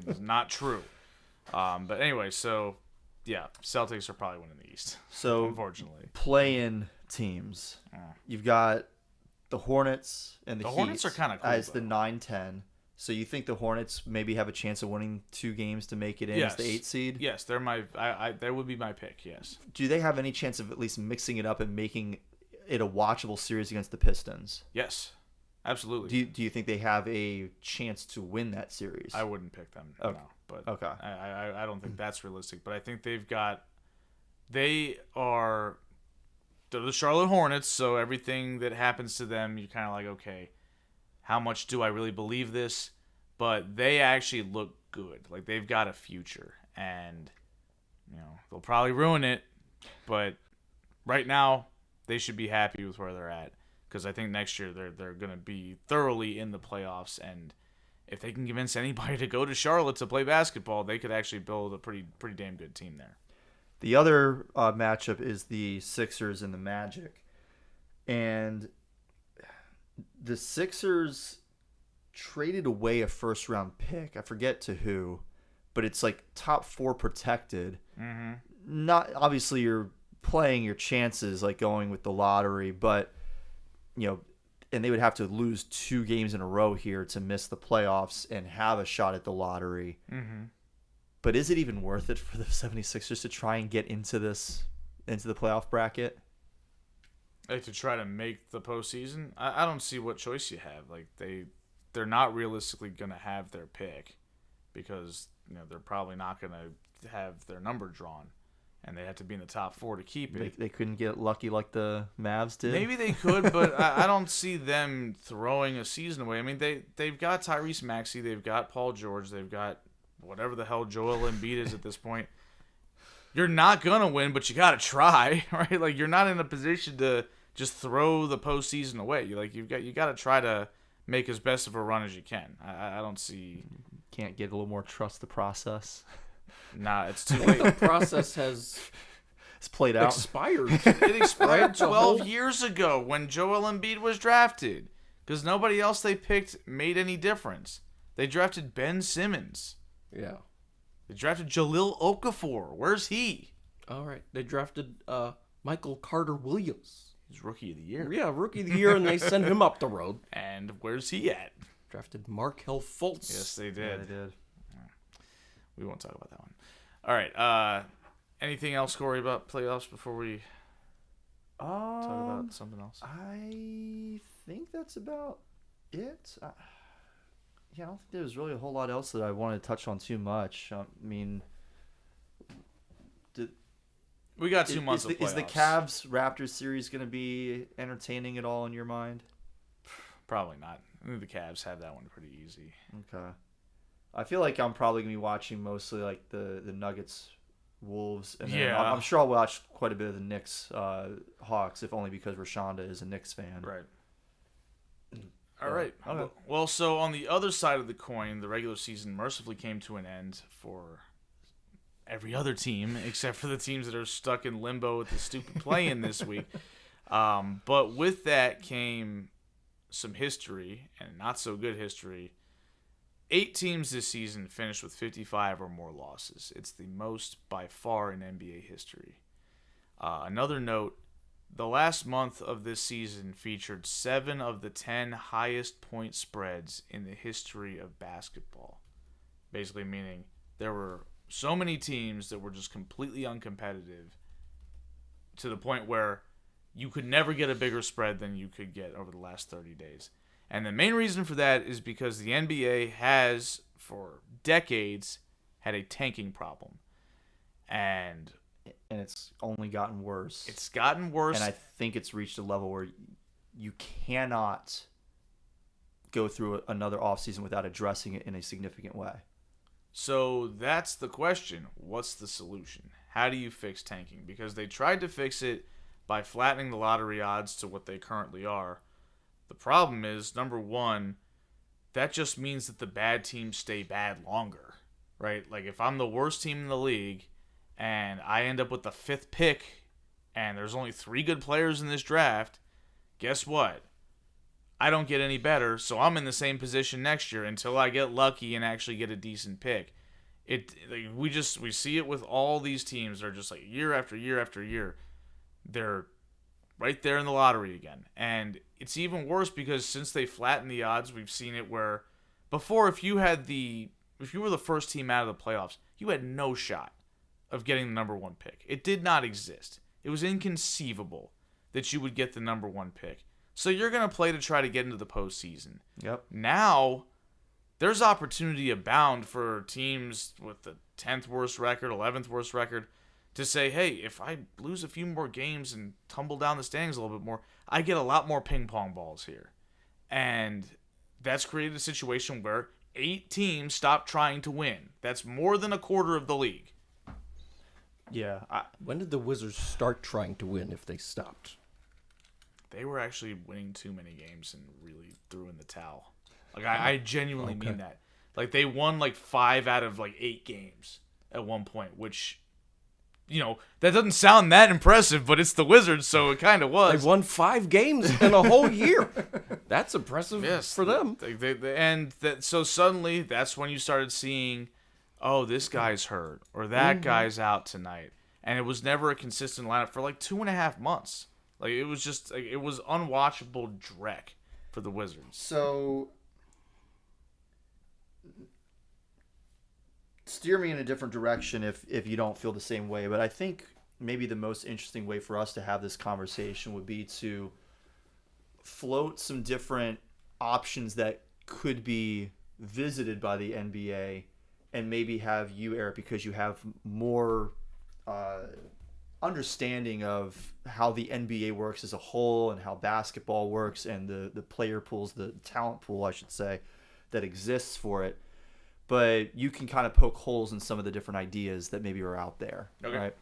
it's not true. But anyway, so yeah, Celtics are probably winning the East. So unfortunately, play-in teams. You've got the Hornets and the Heat. Hornets are kinda cool, as the though. 9-10. So you think the Hornets maybe have a chance of winning 2 games to make it in as the 8 seed? Yes, they're my. That would be my pick. Yes. Do they have any chance of at least mixing it up and making it a watchable series against the Pistons? Yes, absolutely. Do you think they have a chance to win that series? I wouldn't pick them. Okay. No, but Okay. I don't think that's realistic. But I think they are they're the Charlotte Hornets. So everything that happens to them, you're kind of like, okay, how much do I really believe this? But they actually look good. Like they've got a future, and they'll probably ruin it. But right now, they should be happy with where they're at, because I think next year they're going to be thoroughly in the playoffs, and if they can convince anybody to go to Charlotte to play basketball, they could actually build a pretty damn good team there. The other matchup is the Sixers and the Magic. And the Sixers traded away a first-round pick. I forget to who, but it's like top 4 protected. Mm-hmm. Not obviously you're playing your chances like going with the lottery, but and they would have to lose 2 games in a row here to miss the playoffs and have a shot at the lottery. Mm-hmm. But is it even worth it for the 76ers to try and get into the playoff bracket? Like to try to make the postseason, I don't see what choice you have. Like they're not realistically going to have their pick because they're probably not going to have their number drawn, and they have to be in the top 4 to keep it. They couldn't get lucky like the Mavs did. Maybe they could, but I don't see them throwing a season away. I mean, they've got Tyrese Maxey, they've got Paul George, they've got whatever the hell Joel Embiid is at this point. You're not gonna win, but you gotta try, right? Like you're not in a position to just throw the postseason away. You gotta try to make as best of a run as you can. I don't see. Can't get a little more trust the process. Nah, it's too I think late. the process has It's played out. expired. It expired Right? The 12 whole- years ago when Joel Embiid was drafted, because nobody else they picked made any difference. They drafted Ben Simmons. Yeah. They drafted Jahlil Okafor. Where's he? All right. They drafted Michael Carter Williams. He's Rookie of the Year. Yeah, Rookie of the Year, and they sent him up the road. And where's he at? Drafted Markelle Fultz. Yes, they Yeah, did. they did. We won't talk about that one. All right. Anything else, Corey, about playoffs before we talk about something else? I think that's about it. Yeah, I don't think there's really a whole lot else that I wanted to touch on too much. I mean, We got 2 months of playoffs. is the Cavs Raptors series going to be entertaining at all in your mind? Probably not. I think the Cavs have that one pretty easy. Okay. I feel like I'm probably going to be watching mostly like the Nuggets, Wolves, and then Yeah. I'm sure I'll watch quite a bit of the Knicks, Hawks, if only because Rashonda is a Knicks fan. Right. All right. Okay. Well, so on the other side of the coin, the regular season mercifully came to an end for every other team except for the teams that are stuck in limbo with the stupid play-in this week. But with that came some history, and not so good history. 8 teams this season finished with 55 or more losses. It's the most by far in NBA history. Another note, the last month of this season featured 7 of the 10 highest point spreads in the history of basketball. Basically meaning there were so many teams that were just completely uncompetitive to the point where you could never get a bigger spread than you could get over the last 30 days. And the main reason for that is because the NBA has, for decades, had a tanking problem. And it's only gotten worse. it's gotten worse. And I think it's reached a level where you cannot go through another offseason without addressing it in a significant way. So that's the question. What's the solution? How do you fix tanking? Because they tried to fix it by flattening the lottery odds to what they currently are. The problem is, number one, that just means that the bad teams stay bad longer, right? Like if I'm the worst team in the league and I end up with the 5th pick and there's only 3 good players in this draft, guess what? I don't get any better, so I'm in the same position next year until I get lucky and actually get a decent pick. We see it with all these teams. They're just like year after year after year. They're right there in the lottery again. And it's even worse because since they flattened the odds, we've seen it where before if you were the first team out of the playoffs, you had no shot of getting the number 1 pick. It did not exist. It was inconceivable that you would get the number 1 pick. So you're going to play to try to get into the postseason. Yep. Now, there's opportunity abound for teams with the 10th worst record, 11th worst record, to say, hey, if I lose a few more games and tumble down the standings a little bit more, I get a lot more ping pong balls here. And that's created a situation where 8 teams stop trying to win. That's more than a quarter of the league. Yeah. When did the Wizards start trying to win if they stopped? They were actually winning too many games and really threw in the towel. Like I genuinely mean that. Like they won like 5 out of like 8 games at one point, which, that doesn't sound that impressive, but it's the Wizards, so it kind of was. They won 5 games in a whole year. That's impressive for them. So suddenly that's when you started seeing, oh, this guy's hurt or that guy's out tonight, and it was never a consistent lineup for like 2.5 months. Like it was just it was unwatchable dreck for the Wizards. So steer me in a different direction if you don't feel the same way, but I think maybe the most interesting way for us to have this conversation would be to float some different options that could be visited by the NBA, and maybe have you, Eric, because you have more understanding of how the NBA works as a whole and how basketball works and the player pools, the talent pool, I should say, that exists for it. But you can kind of poke holes in some of the different ideas that maybe are out there. Okay. Right?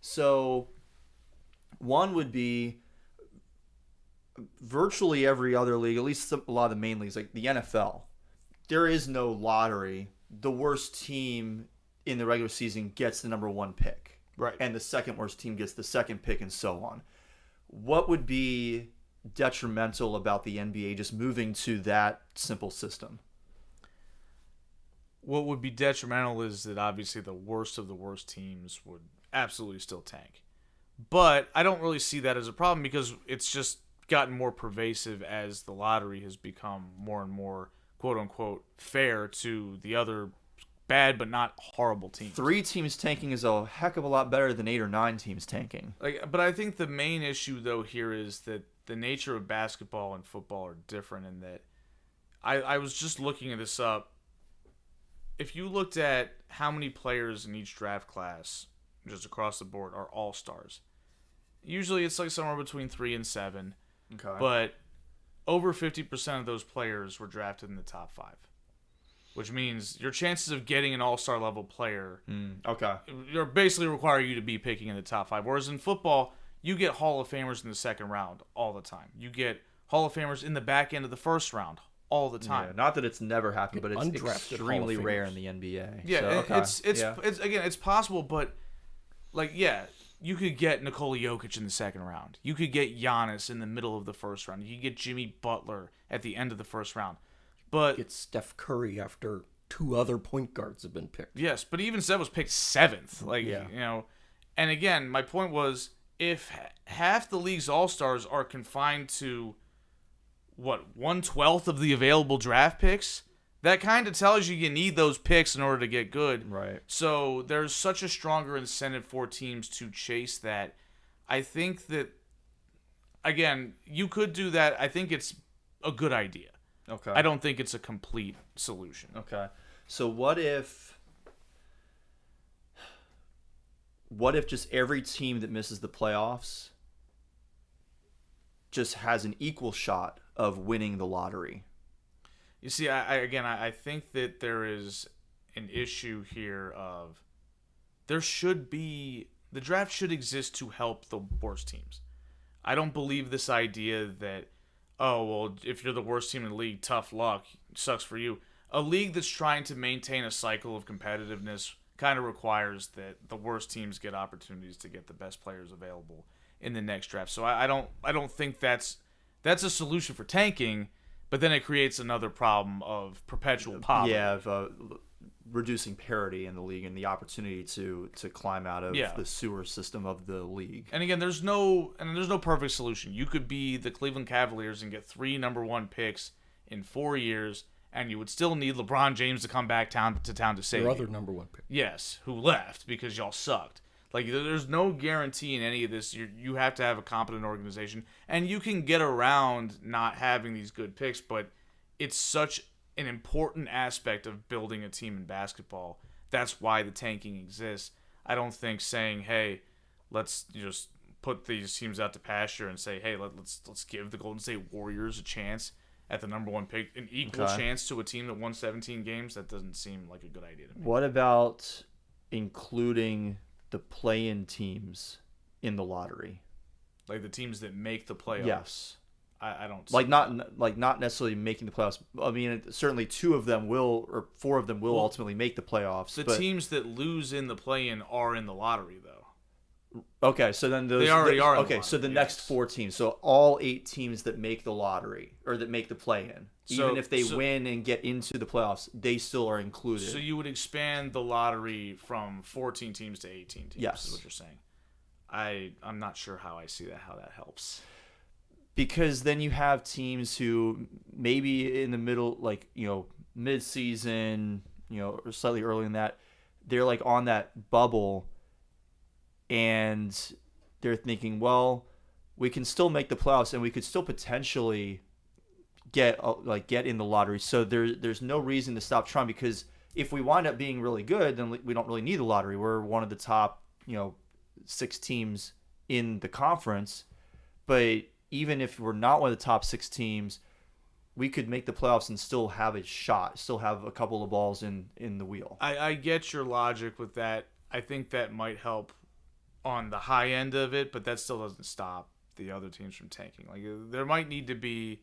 So one would be virtually every other league, at least a lot of the main leagues, like the NFL, there is no lottery. The worst team in the regular season gets the number 1 pick. Right. And the second worst team gets the second pick, and so on. What would be detrimental about the NBA just moving to that simple system? What would be detrimental is that obviously the worst of the worst teams would absolutely still tank. But I don't really see that as a problem because it's just gotten more pervasive as the lottery has become more and more, quote-unquote, fair to the other bad but not horrible teams. 3 teams tanking is a heck of a lot better than 8 or 9 teams tanking. But I think the main issue, though, here is that the nature of basketball and football are different in that I was just looking this up. If you looked at how many players in each draft class, just across the board, are all-stars, usually it's like somewhere between 3 and 7. Okay. But over 50% of those players were drafted in the top 5, which means your chances of getting an all-star level player you're basically require you to be picking in the top 5. Whereas in football, you get Hall of Famers in the second round all the time. You get Hall of Famers in the back end of the first round all the time. Yeah, not that it's never happened, but it's Undrafted extremely Hall of rare Famers. in the NBA. Yeah, So, it's again, it's possible, but you could get Nikola Jokic in the second round. You could get Giannis in the middle of the first round. You could get Jimmy Butler at the end of the first round. But Get Steph Curry after 2 other point guards have been picked. yes, but even Steph was picked 7th. Yeah. And again, my point was if half the league's all-stars are confined to 1/12 of the available draft picks, that kind of tells you need those picks in order to get good. Right. So there's such a stronger incentive for teams to chase that. I think that, again, you could do that. I think it's a good idea. Okay. I don't think it's a complete solution. Okay. So what if just every team that misses the playoffs just has an equal shot of winning the lottery? You see, I think that there is an issue here of the draft should exist to help the worst teams. I don't believe this idea that, oh, well, if you're the worst team in the league, tough luck, sucks for you. A league that's trying to maintain a cycle of competitiveness kind of requires that the worst teams get opportunities to get the best players available in the next draft. So I don't think that's a solution for tanking, but then it creates another problem of perpetual poverty. Yeah, of reducing parity in the league and the opportunity to climb out of the sewer system of the league. And again, there's no perfect solution. You could be the Cleveland Cavaliers and get 3 number 1 picks in 4 years, and you would still need LeBron James to come back to town to save Your you. other number 1 pick. Yes, who left because y'all sucked. Like, there's no guarantee in any of this. You have to have a competent organization, and you can get around not having these good picks, but it's such an important aspect of building a team in basketball. That's why the tanking exists. I don't think saying, hey, let's just put these teams out to pasture and say, hey, let's give the Golden State Warriors a chance at the number 1 pick, an equal chance to a team that won 17 games. That doesn't seem like a good idea to me. What about including the play-in teams in the lottery? Like the teams that make the playoffs. Yes. I don't like not necessarily making the playoffs. I mean, certainly 2 of them will, or 4 of them will ultimately make the playoffs. The but, teams that lose in the play-in are in the lottery, though. Okay, so then those They already are in the Okay, so lottery, the next 4 teams, so all 8 teams that make the lottery or that make the play-in, even if they win and get into the playoffs, they still are included. So you would expand the lottery from 14 teams to 18 teams. Yes, is what you're saying. I'm not sure how I see that. How that helps. Because then you have teams who maybe in the middle, like, mid-season, or slightly earlier than that, they're like on that bubble and they're thinking, well, we can still make the playoffs and we could still potentially get in the lottery. So there's no reason to stop trying, because if we wind up being really good, then we don't really need the lottery. We're one of the top 6 teams in the conference. But even if we're not one of the top 6 teams, we could make the playoffs and still have a shot, still have a couple of balls in the wheel. I get your logic with that. I think that might help on the high end of it, but that still doesn't stop the other teams from tanking. Like, there might need to be,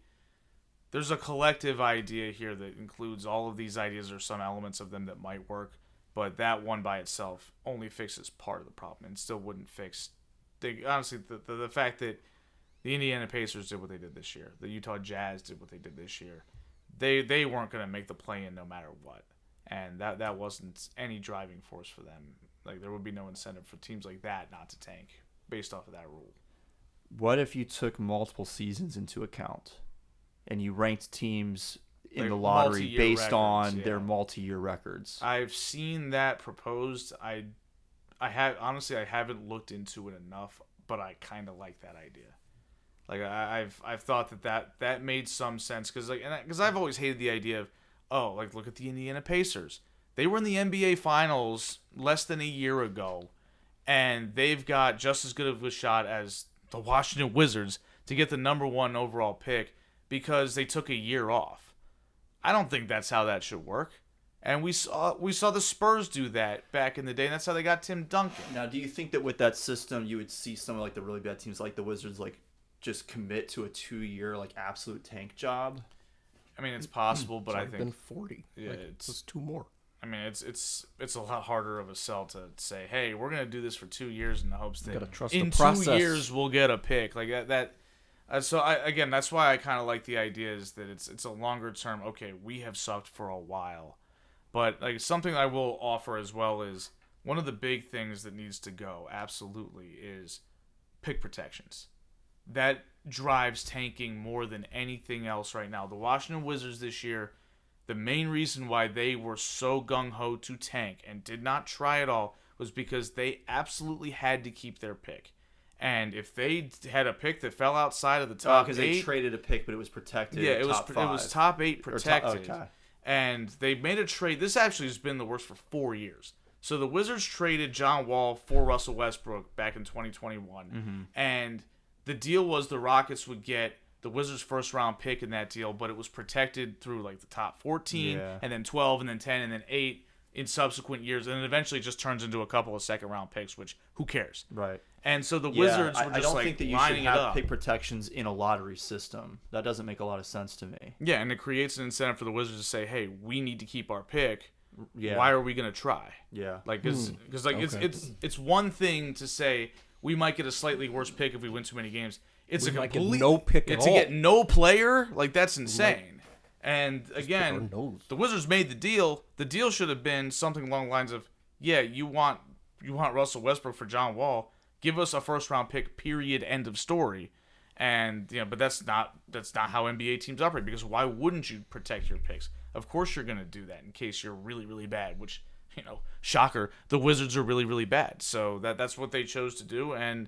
there's a collective idea here that includes all of these ideas or some elements of them that might work, but that one by itself only fixes part of the problem and still wouldn't fix, honestly, the fact that the Indiana Pacers did what they did this year. The Utah Jazz did what they did this year. They weren't going to make the play-in no matter what. And that wasn't any driving force for them. Like, there would be no incentive for teams like that not to tank based off of that rule. What if you took multiple seasons into account and you ranked teams in the lottery based on their multi-year records? I've seen that proposed. I haven't looked into it enough, but I kind of like that idea. Like, I've thought that made some sense, because I've always hated the idea of, look at the Indiana Pacers. They were in the NBA Finals less than a year ago, and they've got just as good of a shot as the Washington Wizards to get the number 1 overall pick because they took a year off. I don't think that's how that should work. And we saw the Spurs do that back in the day, and that's how they got Tim Duncan. Now, do you think that with that system, you would see some of like the really bad teams like the Wizards just commit to a 2-year absolute tank job? I mean, it's possible, but I think been 40. Yeah, it's 2 more. I mean, it's a lot harder of a sell to say, hey, we're gonna do this for 2 years in the hopes that in 2 years we'll get a pick like that. So that's why I kind of like the idea is that it's a longer term. Okay, we have sucked for a while, but something I will offer as well is one of the big things that needs to go absolutely is pick protections. That drives tanking more than anything else right now. The Washington Wizards this year, the main reason why they were so gung-ho to tank and did not try at all was because they absolutely had to keep their pick. And if they had a pick that fell outside of the top 8... because they traded a pick, but it was protected. Yeah, it was top 8 protected. Okay. And they made a trade. This actually has been the worst for 4 years. So the Wizards traded John Wall for Russell Westbrook back in 2021. Mm-hmm. And the deal was the Rockets would get the Wizards' first-round pick in that deal, but it was protected through the top 14, and then 12, and then 10, and then 8 in subsequent years, and then eventually it just turns into a couple of second-round picks, which who cares? Right. And so the Wizards were just I don't think that you should lining have pick protections in a lottery system. That doesn't make a lot of sense to me. Yeah, and it creates an incentive for the Wizards to say, hey, we need to keep our pick. Yeah. Why are we going to try? Yeah. Because it's one thing to say we might get a slightly worse pick if we win too many games. It's a complete no pick at all. To get no player, that's insane. And again, the Wizards made the deal. The deal should have been something along the lines of, yeah, you want Russell Westbrook for John Wall. Give us a first round pick, period, end of story. And but that's not how NBA teams operate, because why wouldn't you protect your picks? Of course you're going to do that in case you're really, really bad, which, shocker, the Wizards are really, really bad. So that's what they chose to do, and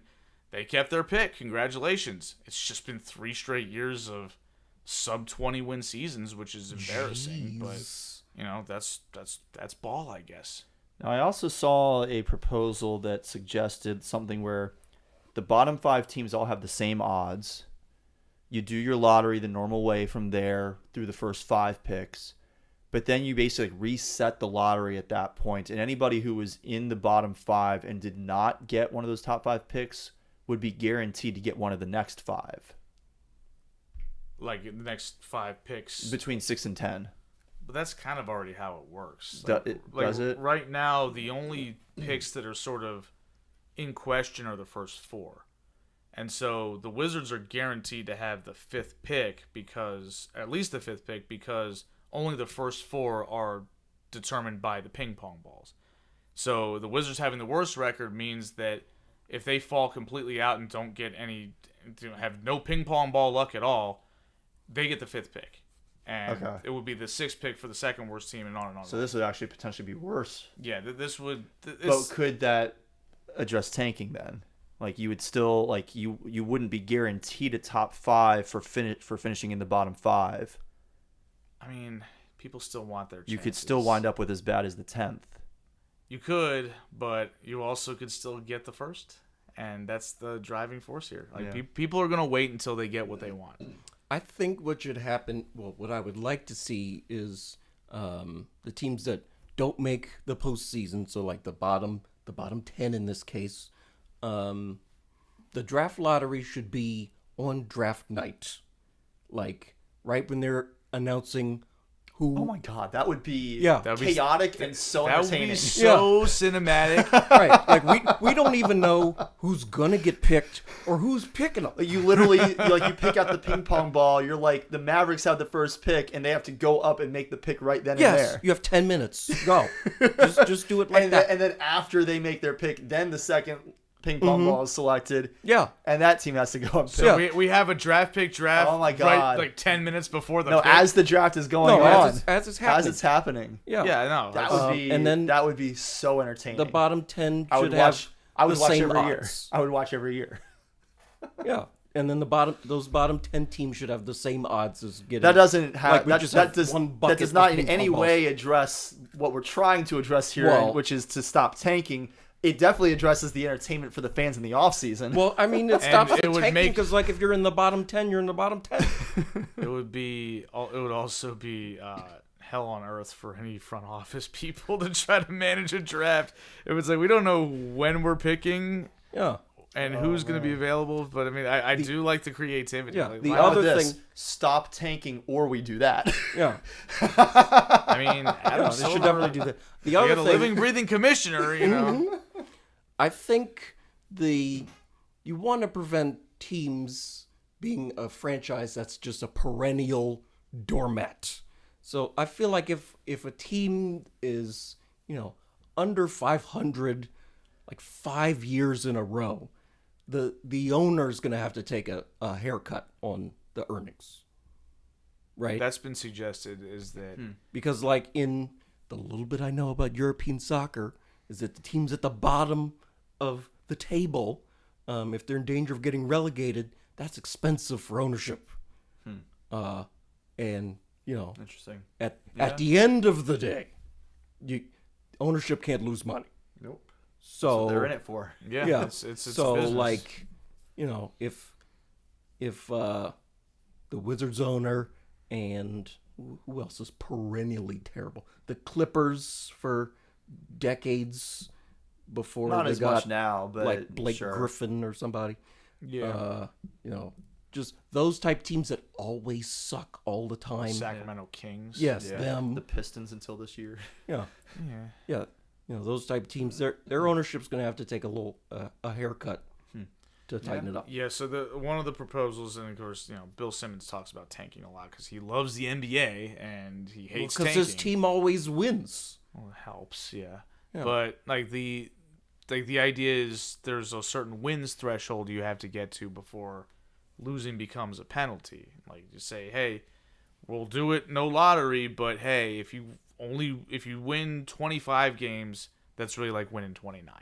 they kept their pick. Congratulations. It's just been 3 straight years of sub-20 win seasons, which is embarrassing. Jeez. But, that's ball, I guess. Now, I also saw a proposal that suggested something where the bottom 5 teams all have the same odds. You do your lottery the normal way from there through the first 5 picks. But then you basically reset the lottery at that point, and anybody who was in the bottom 5 and did not get one of those top 5 picks would be guaranteed to get one of the next 5. Like the next 5 picks. Between 6 and 10. But that's kind of already how it works. Does it? Right now, the only picks that are sort of in question are the first 4. And so the Wizards are guaranteed to have the 5th pick because only the first 4 are determined by the ping pong balls. So the Wizards having the worst record means that if they fall completely out and don't get have no ping pong ball luck at all, they get the 5th pick. And it would be the 6th pick for the second worst team, and on and on. So this would actually potentially be worse. Yeah, this would... But could that... address tanking then? Like you would still like you wouldn't be guaranteed a top 5 for finishing in the bottom 5. I mean, people still want their chances. You could still wind up with as bad as the 10th. You could, but you also could still get the first, and that's the driving force here. Like people are gonna wait until they get what they want. I think what should happen, well, what I would like to see is the teams that don't make the postseason, so like the bottom 10 in this case, the draft lottery should be on draft night, like right when they're announcing who. Oh my God, that would be That'd be chaotic and so That would entertaining. be so cinematic. Right, like we don't even know who's gonna get picked or who's picking them. Like you literally you pick out the ping pong ball. You're like the Mavericks have the first pick, and they have to go up and make the pick right then and there. You have 10 minutes. Go. just do it like that. And then after they make their pick, then the second ping pong ball is selected. Yeah. And that team has to go and pick. So we have a draft. Oh my God. Right, like 10 minutes before the No, pick. as the draft is going on. As it's happening. As it's happening. Yeah. Yeah, I know. That would be and then that would be so entertaining. The bottom 10 I should would have watch I would the watch same every year. odds. I would watch every year. Yeah. And then those bottom 10 teams should have the same odds as getting. That doesn't have Like we just have one that bucket does not of in ping any pong balls. way address what we're trying to address here, Well- which is to stop tanking. It definitely addresses the entertainment for the fans in the off season. Well, I mean, it And stops it the would tanking make- because, like, if you're in the bottom 10, you're in the bottom 10. It would also be hell on earth for any front office people to try to manage a draft. It was like we don't know when we're picking Yeah. and who's going to be available. But I mean, I do like the creativity. Yeah, Like, the why- How about other this? thing- Stop tanking, or we do that. Yeah. I mean, Yeah, Adam they Silver, should definitely do that. The we other got a thing, living, breathing commissioner. You know, I think you want to prevent teams being a franchise that's just a perennial doormat. So I feel like if a team is, under 500, like 5 years in a row, the owner's going to have to take a haircut on the earnings. Right? that's been suggested. Is that Because like in the little bit I know about European soccer is that the teams at the bottom of the table, if they're in danger of getting relegated, that's expensive for ownership. And Interesting. at the end of the day, ownership can't lose money. Nope. So They're in it for. yeah, Yeah. it's so business. like, if the Wizards owner and who else is perennially terrible? The Clippers for decades before Not they as got much now, but like Blake sure. Griffin or somebody. yeah, Just those type teams that always suck all the time. Sacramento Kings. Yes, Yeah. them. The Pistons until this year. Yeah, Yeah. yeah. Those type teams, their ownership's going to have to take a little a haircut to tighten it up. Yeah, so one of the proposals, and of course, Bill Simmons talks about tanking a lot because he loves the NBA and he hates Because tanking. his team always wins. Well, it helps, yeah. Yeah. But the idea is there's a certain wins threshold you have to get to before losing becomes a penalty. Like you say, hey, we'll do it, no lottery, but hey, if you win 25 games, that's really like winning 29.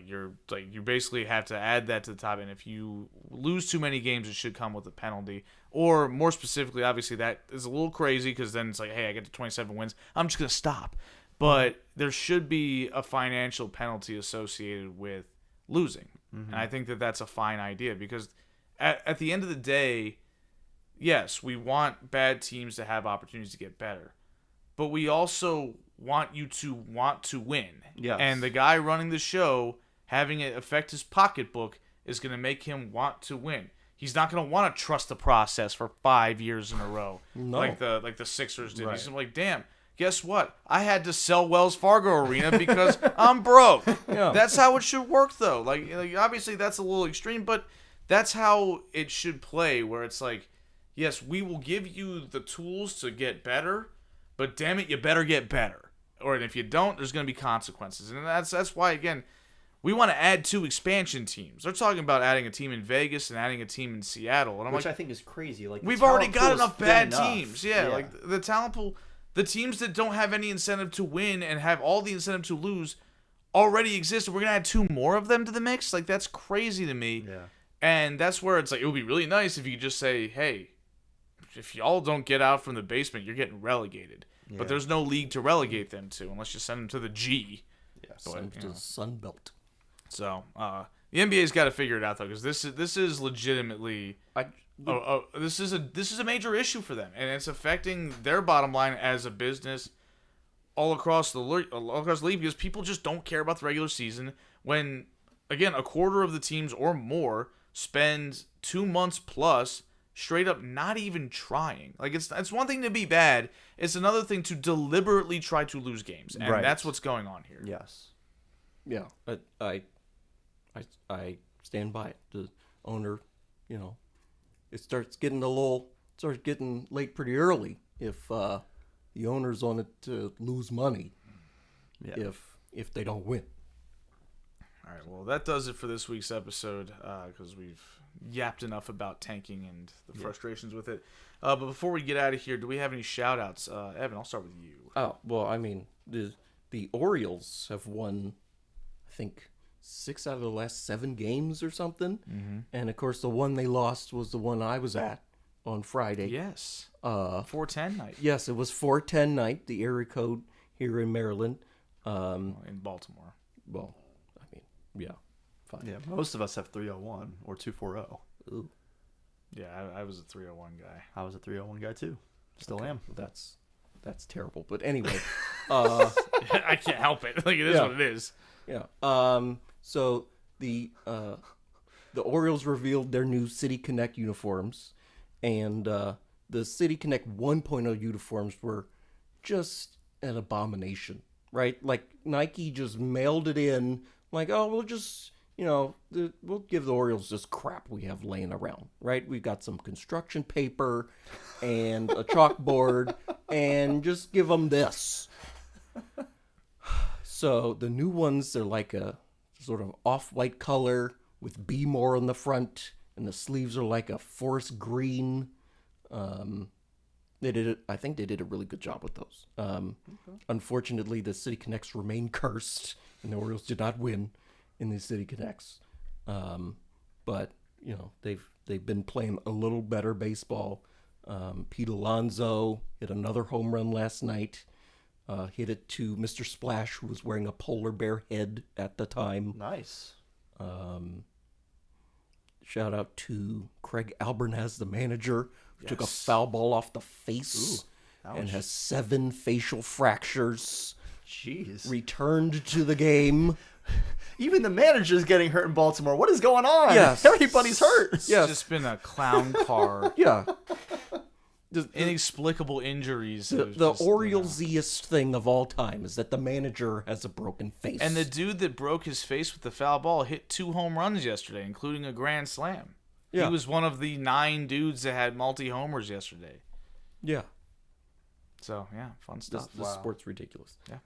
You basically have to add that to the top, and if you lose too many games, it should come with a penalty. Or more specifically, obviously that is a little crazy because then it's like, hey, I get to 27 wins, I'm just gonna stop. But there should be a financial penalty associated with losing, and I think that that's a fine idea because at the end of the day, yes, we want bad teams to have opportunities to get better, but we also want you to want to win. Yes. And the guy running the show, having it affect his pocketbook, is going to make him want to win. He's not going to want to trust the process for 5 years in a row, No. like the Sixers did. Right. He's like, damn, guess what? I had to sell Wells Fargo Arena because I'm broke. Yeah. That's how it should work, though. Like obviously that's a little extreme, but that's how it should play. Where it's like, yes, we will give you the tools to get better, but damn it, you better get better. Or if you don't, there's going to be consequences. And that's why, again, we want to add 2 expansion teams. They're talking about adding a team in Vegas and adding a team in Seattle. And I'm Which like, I think is crazy. Like we've the already talent got pool is enough thin bad enough. teams. Yeah, like the talent pool, the teams that don't have any incentive to win and have all the incentive to lose already exist, and we're going to add 2 more of them to the mix? Like, that's crazy to me. Yeah. And that's where it's like, it would be really nice if you could just say, hey, if y'all don't get out from the basement, you're getting relegated. Yeah. But there's no league to relegate them to unless you send them to the G. Yeah. Send to the Sun Belt. So, the NBA's got to figure it out, though, because this is legitimately... this is a major issue for them, and it's affecting their bottom line as a business all across the league, because people just don't care about the regular season when, again, a quarter of the teams or more spend 2 months plus straight up not even trying. Like, it's one thing to be bad, it's another thing to deliberately try to lose games, and that's what's going on here. Yes. Yeah, I stand by it. The owner, it starts getting late pretty early if the owner's on it to lose money. Yeah. If they don't win. All right, well, that does it for this week's episode because we've yapped enough about tanking and the frustrations with it. But before we get out of here, do we have any shout-outs? Evan, I'll start with you. Oh, well, I mean, the Orioles have won, I think, 6 out of the last 7 games or something. Mm-hmm. And, of course, the one they lost was the one I was at on Friday. Yes. 4:10 night. Yes, it was 4:10 night, the area code here in Maryland. In Baltimore. Well, I mean, yeah, fine. Yeah, most of us have 301 or 240. Ooh. Yeah, I was a 301 guy. I was a 301 guy too. Still am. That's terrible. But anyway, I can't help it. Like, it is what it is. Yeah. So the Orioles revealed their new City Connect uniforms, and the City Connect 1.0 uniforms were just an abomination, right? Like, Nike just mailed it in, like, oh, we'll just, we'll give the Orioles this crap we have laying around, right? We've got some construction paper and a chalkboard, and just give them this. So the new ones, they're like a sort of off-white color with Be More on the front, and the sleeves are like a forest green. I think they did a really good job with those. Unfortunately, the City Connects remain cursed, and the Orioles did not win in the City Connects. But they've been playing a little better baseball. Pete Alonso hit another home run last night. Hit it to Mr. Splash, who was wearing a polar bear head at the time. Nice. Shout out to Craig Albernaz, the manager, who took a foul ball off the face and has 7 facial fractures. Jeez. Returned to the game. Even the manager's getting hurt in Baltimore. What is going on? Yes. Everybody's hurt. It's just been a clown car. Yeah. Inexplicable injuries. The Orioles-iest thing of all time is that the manager has a broken face. And the dude that broke his face with the foul ball hit 2 home runs yesterday, including a grand slam. Yeah. He was one of the 9 dudes that had multi-homers yesterday. Yeah. So, yeah, fun stuff. This sport's ridiculous. Yeah.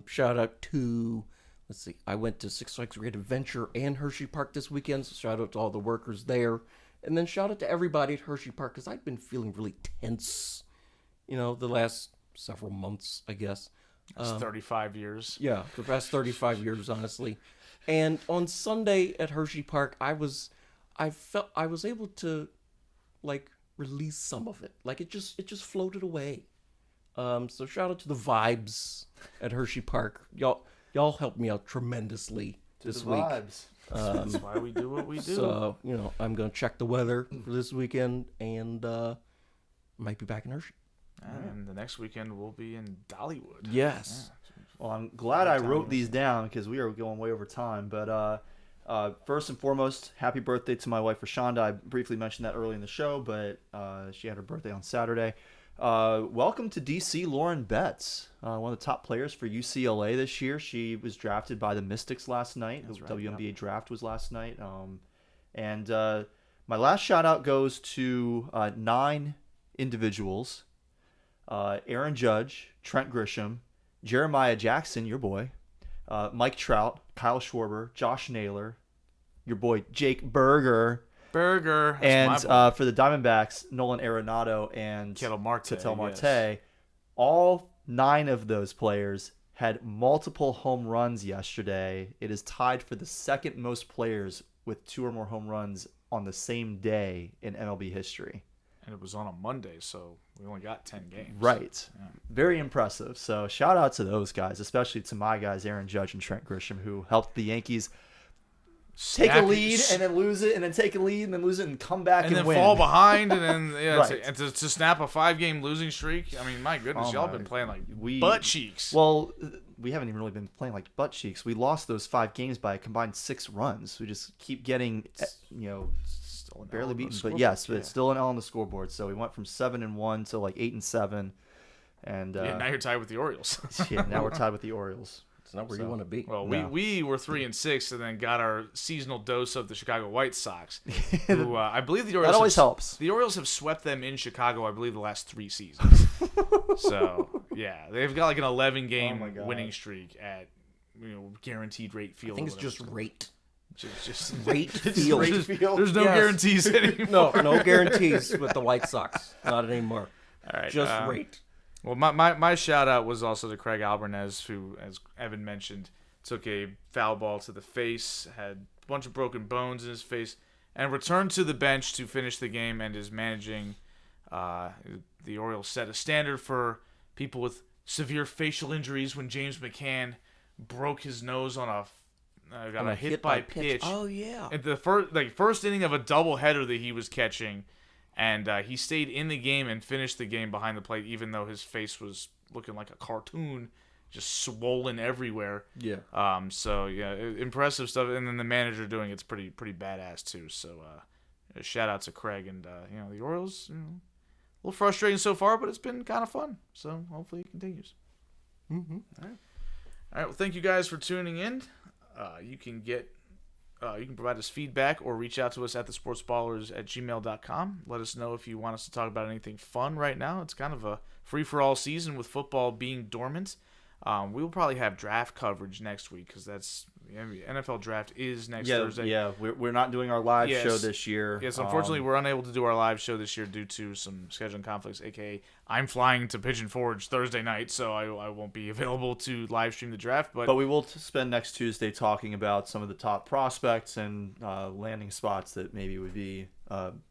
Shout out to, let's see, I went to Six Flags Great Adventure and Hershey Park this weekend, so shout out to all the workers there. And then shout out to everybody at Hershey Park, because I've been feeling really tense, the last several months, I guess. It's 35 years. Yeah, the past 35 years, honestly. And on Sunday at Hershey Park, I was able to, like, release some of it. Like, it just floated away. So shout out to the vibes at Hershey Park. Y'all helped me out tremendously this week. Vibes. That's why we do what we do. So, I'm going to check the weather for this weekend, and might be back in Hershey. And the next weekend we'll be in Dollywood. Yes. Yeah. Well, I'm glad I wrote these down because we are going way over time. But first and foremost, happy birthday to my wife, Rashonda. I briefly mentioned that early in the show, but she had her birthday on Saturday. Welcome to DC, Lauren Betts, one of the top players for UCLA this year. She was drafted by the Mystics last night. The WNBA draft was last night. And my last shout out goes to 9 individuals: Aaron Judge, Trent Grisham, Jeremiah Jackson, your boy, Mike Trout, Kyle Schwarber, Josh Naylor, your boy Jake Berger. And for the Diamondbacks, Nolan Arenado and Ketel Marte. All 9 of those players had multiple home runs yesterday. It is tied for the second most players with 2 or more home runs on the same day in MLB history. And it was on a Monday, so we only got 10 games. Right. Yeah. Very impressive. So shout out to those guys, especially to my guys, Aaron Judge and Trent Grisham, who helped the Yankees take a lead and then lose it, and then take a lead and then lose it, and come back and then win. fall behind, and then Right. to snap a 5-game losing streak. I mean, my goodness, y'all been playing like butt cheeks. Well, we haven't even really been playing like butt cheeks. We lost those 5 games by a combined 6 runs. We just keep getting, barely beaten. But yes, but it's still an L on the scoreboard. So we went from 7-1 to like 8-7, and now you're tied with the Orioles. yeah, now we're tied with the Orioles. It's not where you want to be. Well, we were 3-6, and then got our seasonal dose of the Chicago White Sox, who I believe the Orioles that always helps. The Orioles have swept them in Chicago, I believe, the last 3 seasons. So yeah, they've got like an 11-game winning streak at guaranteed rate field. I think it's just rate. Just rate field. There's no guarantees anymore. No guarantees with the White Sox. Not anymore. All right, just rate. Well, my shout out was also to Craig Albarnez, who, as Evan mentioned, took a foul ball to the face, had a bunch of broken bones in his face, and returned to the bench to finish the game, and is managing. The Orioles set a standard for people with severe facial injuries when James McCann broke his nose on got a hit by pitch. Oh yeah. At the first inning of a doubleheader that he was catching, and he stayed in the game and finished the game behind the plate, even though his face was looking like a cartoon, just swollen everywhere. Yeah. So yeah, impressive stuff. And then the manager doing it's pretty badass too. So a shout out to Craig, and the Orioles. A little frustrating so far, but it's been kind of fun. So hopefully it continues. Mm-hmm. All right. Well, thank you guys for tuning in. You can provide us feedback or reach out to us at thesportsballers@gmail.com. Let us know if you want us to talk about anything fun right now. It's kind of a free-for-all season with football being dormant. We will probably have draft coverage next week because that's the NFL draft is next Thursday. Yeah, we're not doing our live show this year. Yes, unfortunately, we're unable to do our live show this year due to some scheduling conflicts, a.k.a. I'm flying to Pigeon Forge Thursday night, so I won't be available to live stream the draft. But we will spend next Tuesday talking about some of the top prospects and landing spots that maybe would be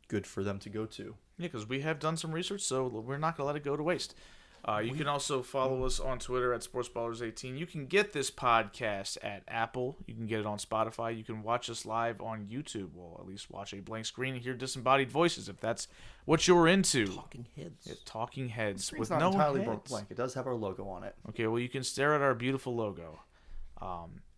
good for them to go to. Yeah, because we have done some research, so we're not going to let it go to waste. You can also follow us on Twitter at SportsBallers18. You can get this podcast at Apple. You can get it on Spotify. You can watch us live on YouTube. Well, at least watch a blank screen and hear disembodied voices if that's what you're into. Talking heads. Yeah, talking heads with not no entirely heads. Blank. It does have our logo on it. Okay, well, you can stare at our beautiful logo.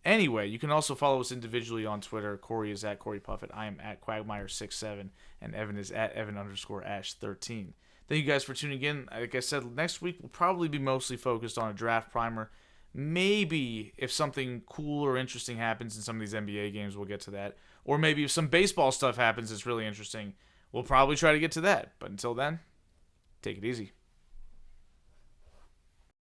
Anyway, you can also follow us individually on Twitter. Corey is at Corey Puffett. I am at Quagmire67. And Evan is at Evan_Ash13. Thank you guys for tuning in. Like I said, next week we'll probably be mostly focused on a draft primer. Maybe if something cool or interesting happens in some of these NBA games, we'll get to that. Or maybe if some baseball stuff happens that's really interesting, we'll probably try to get to that. But until then, take it easy.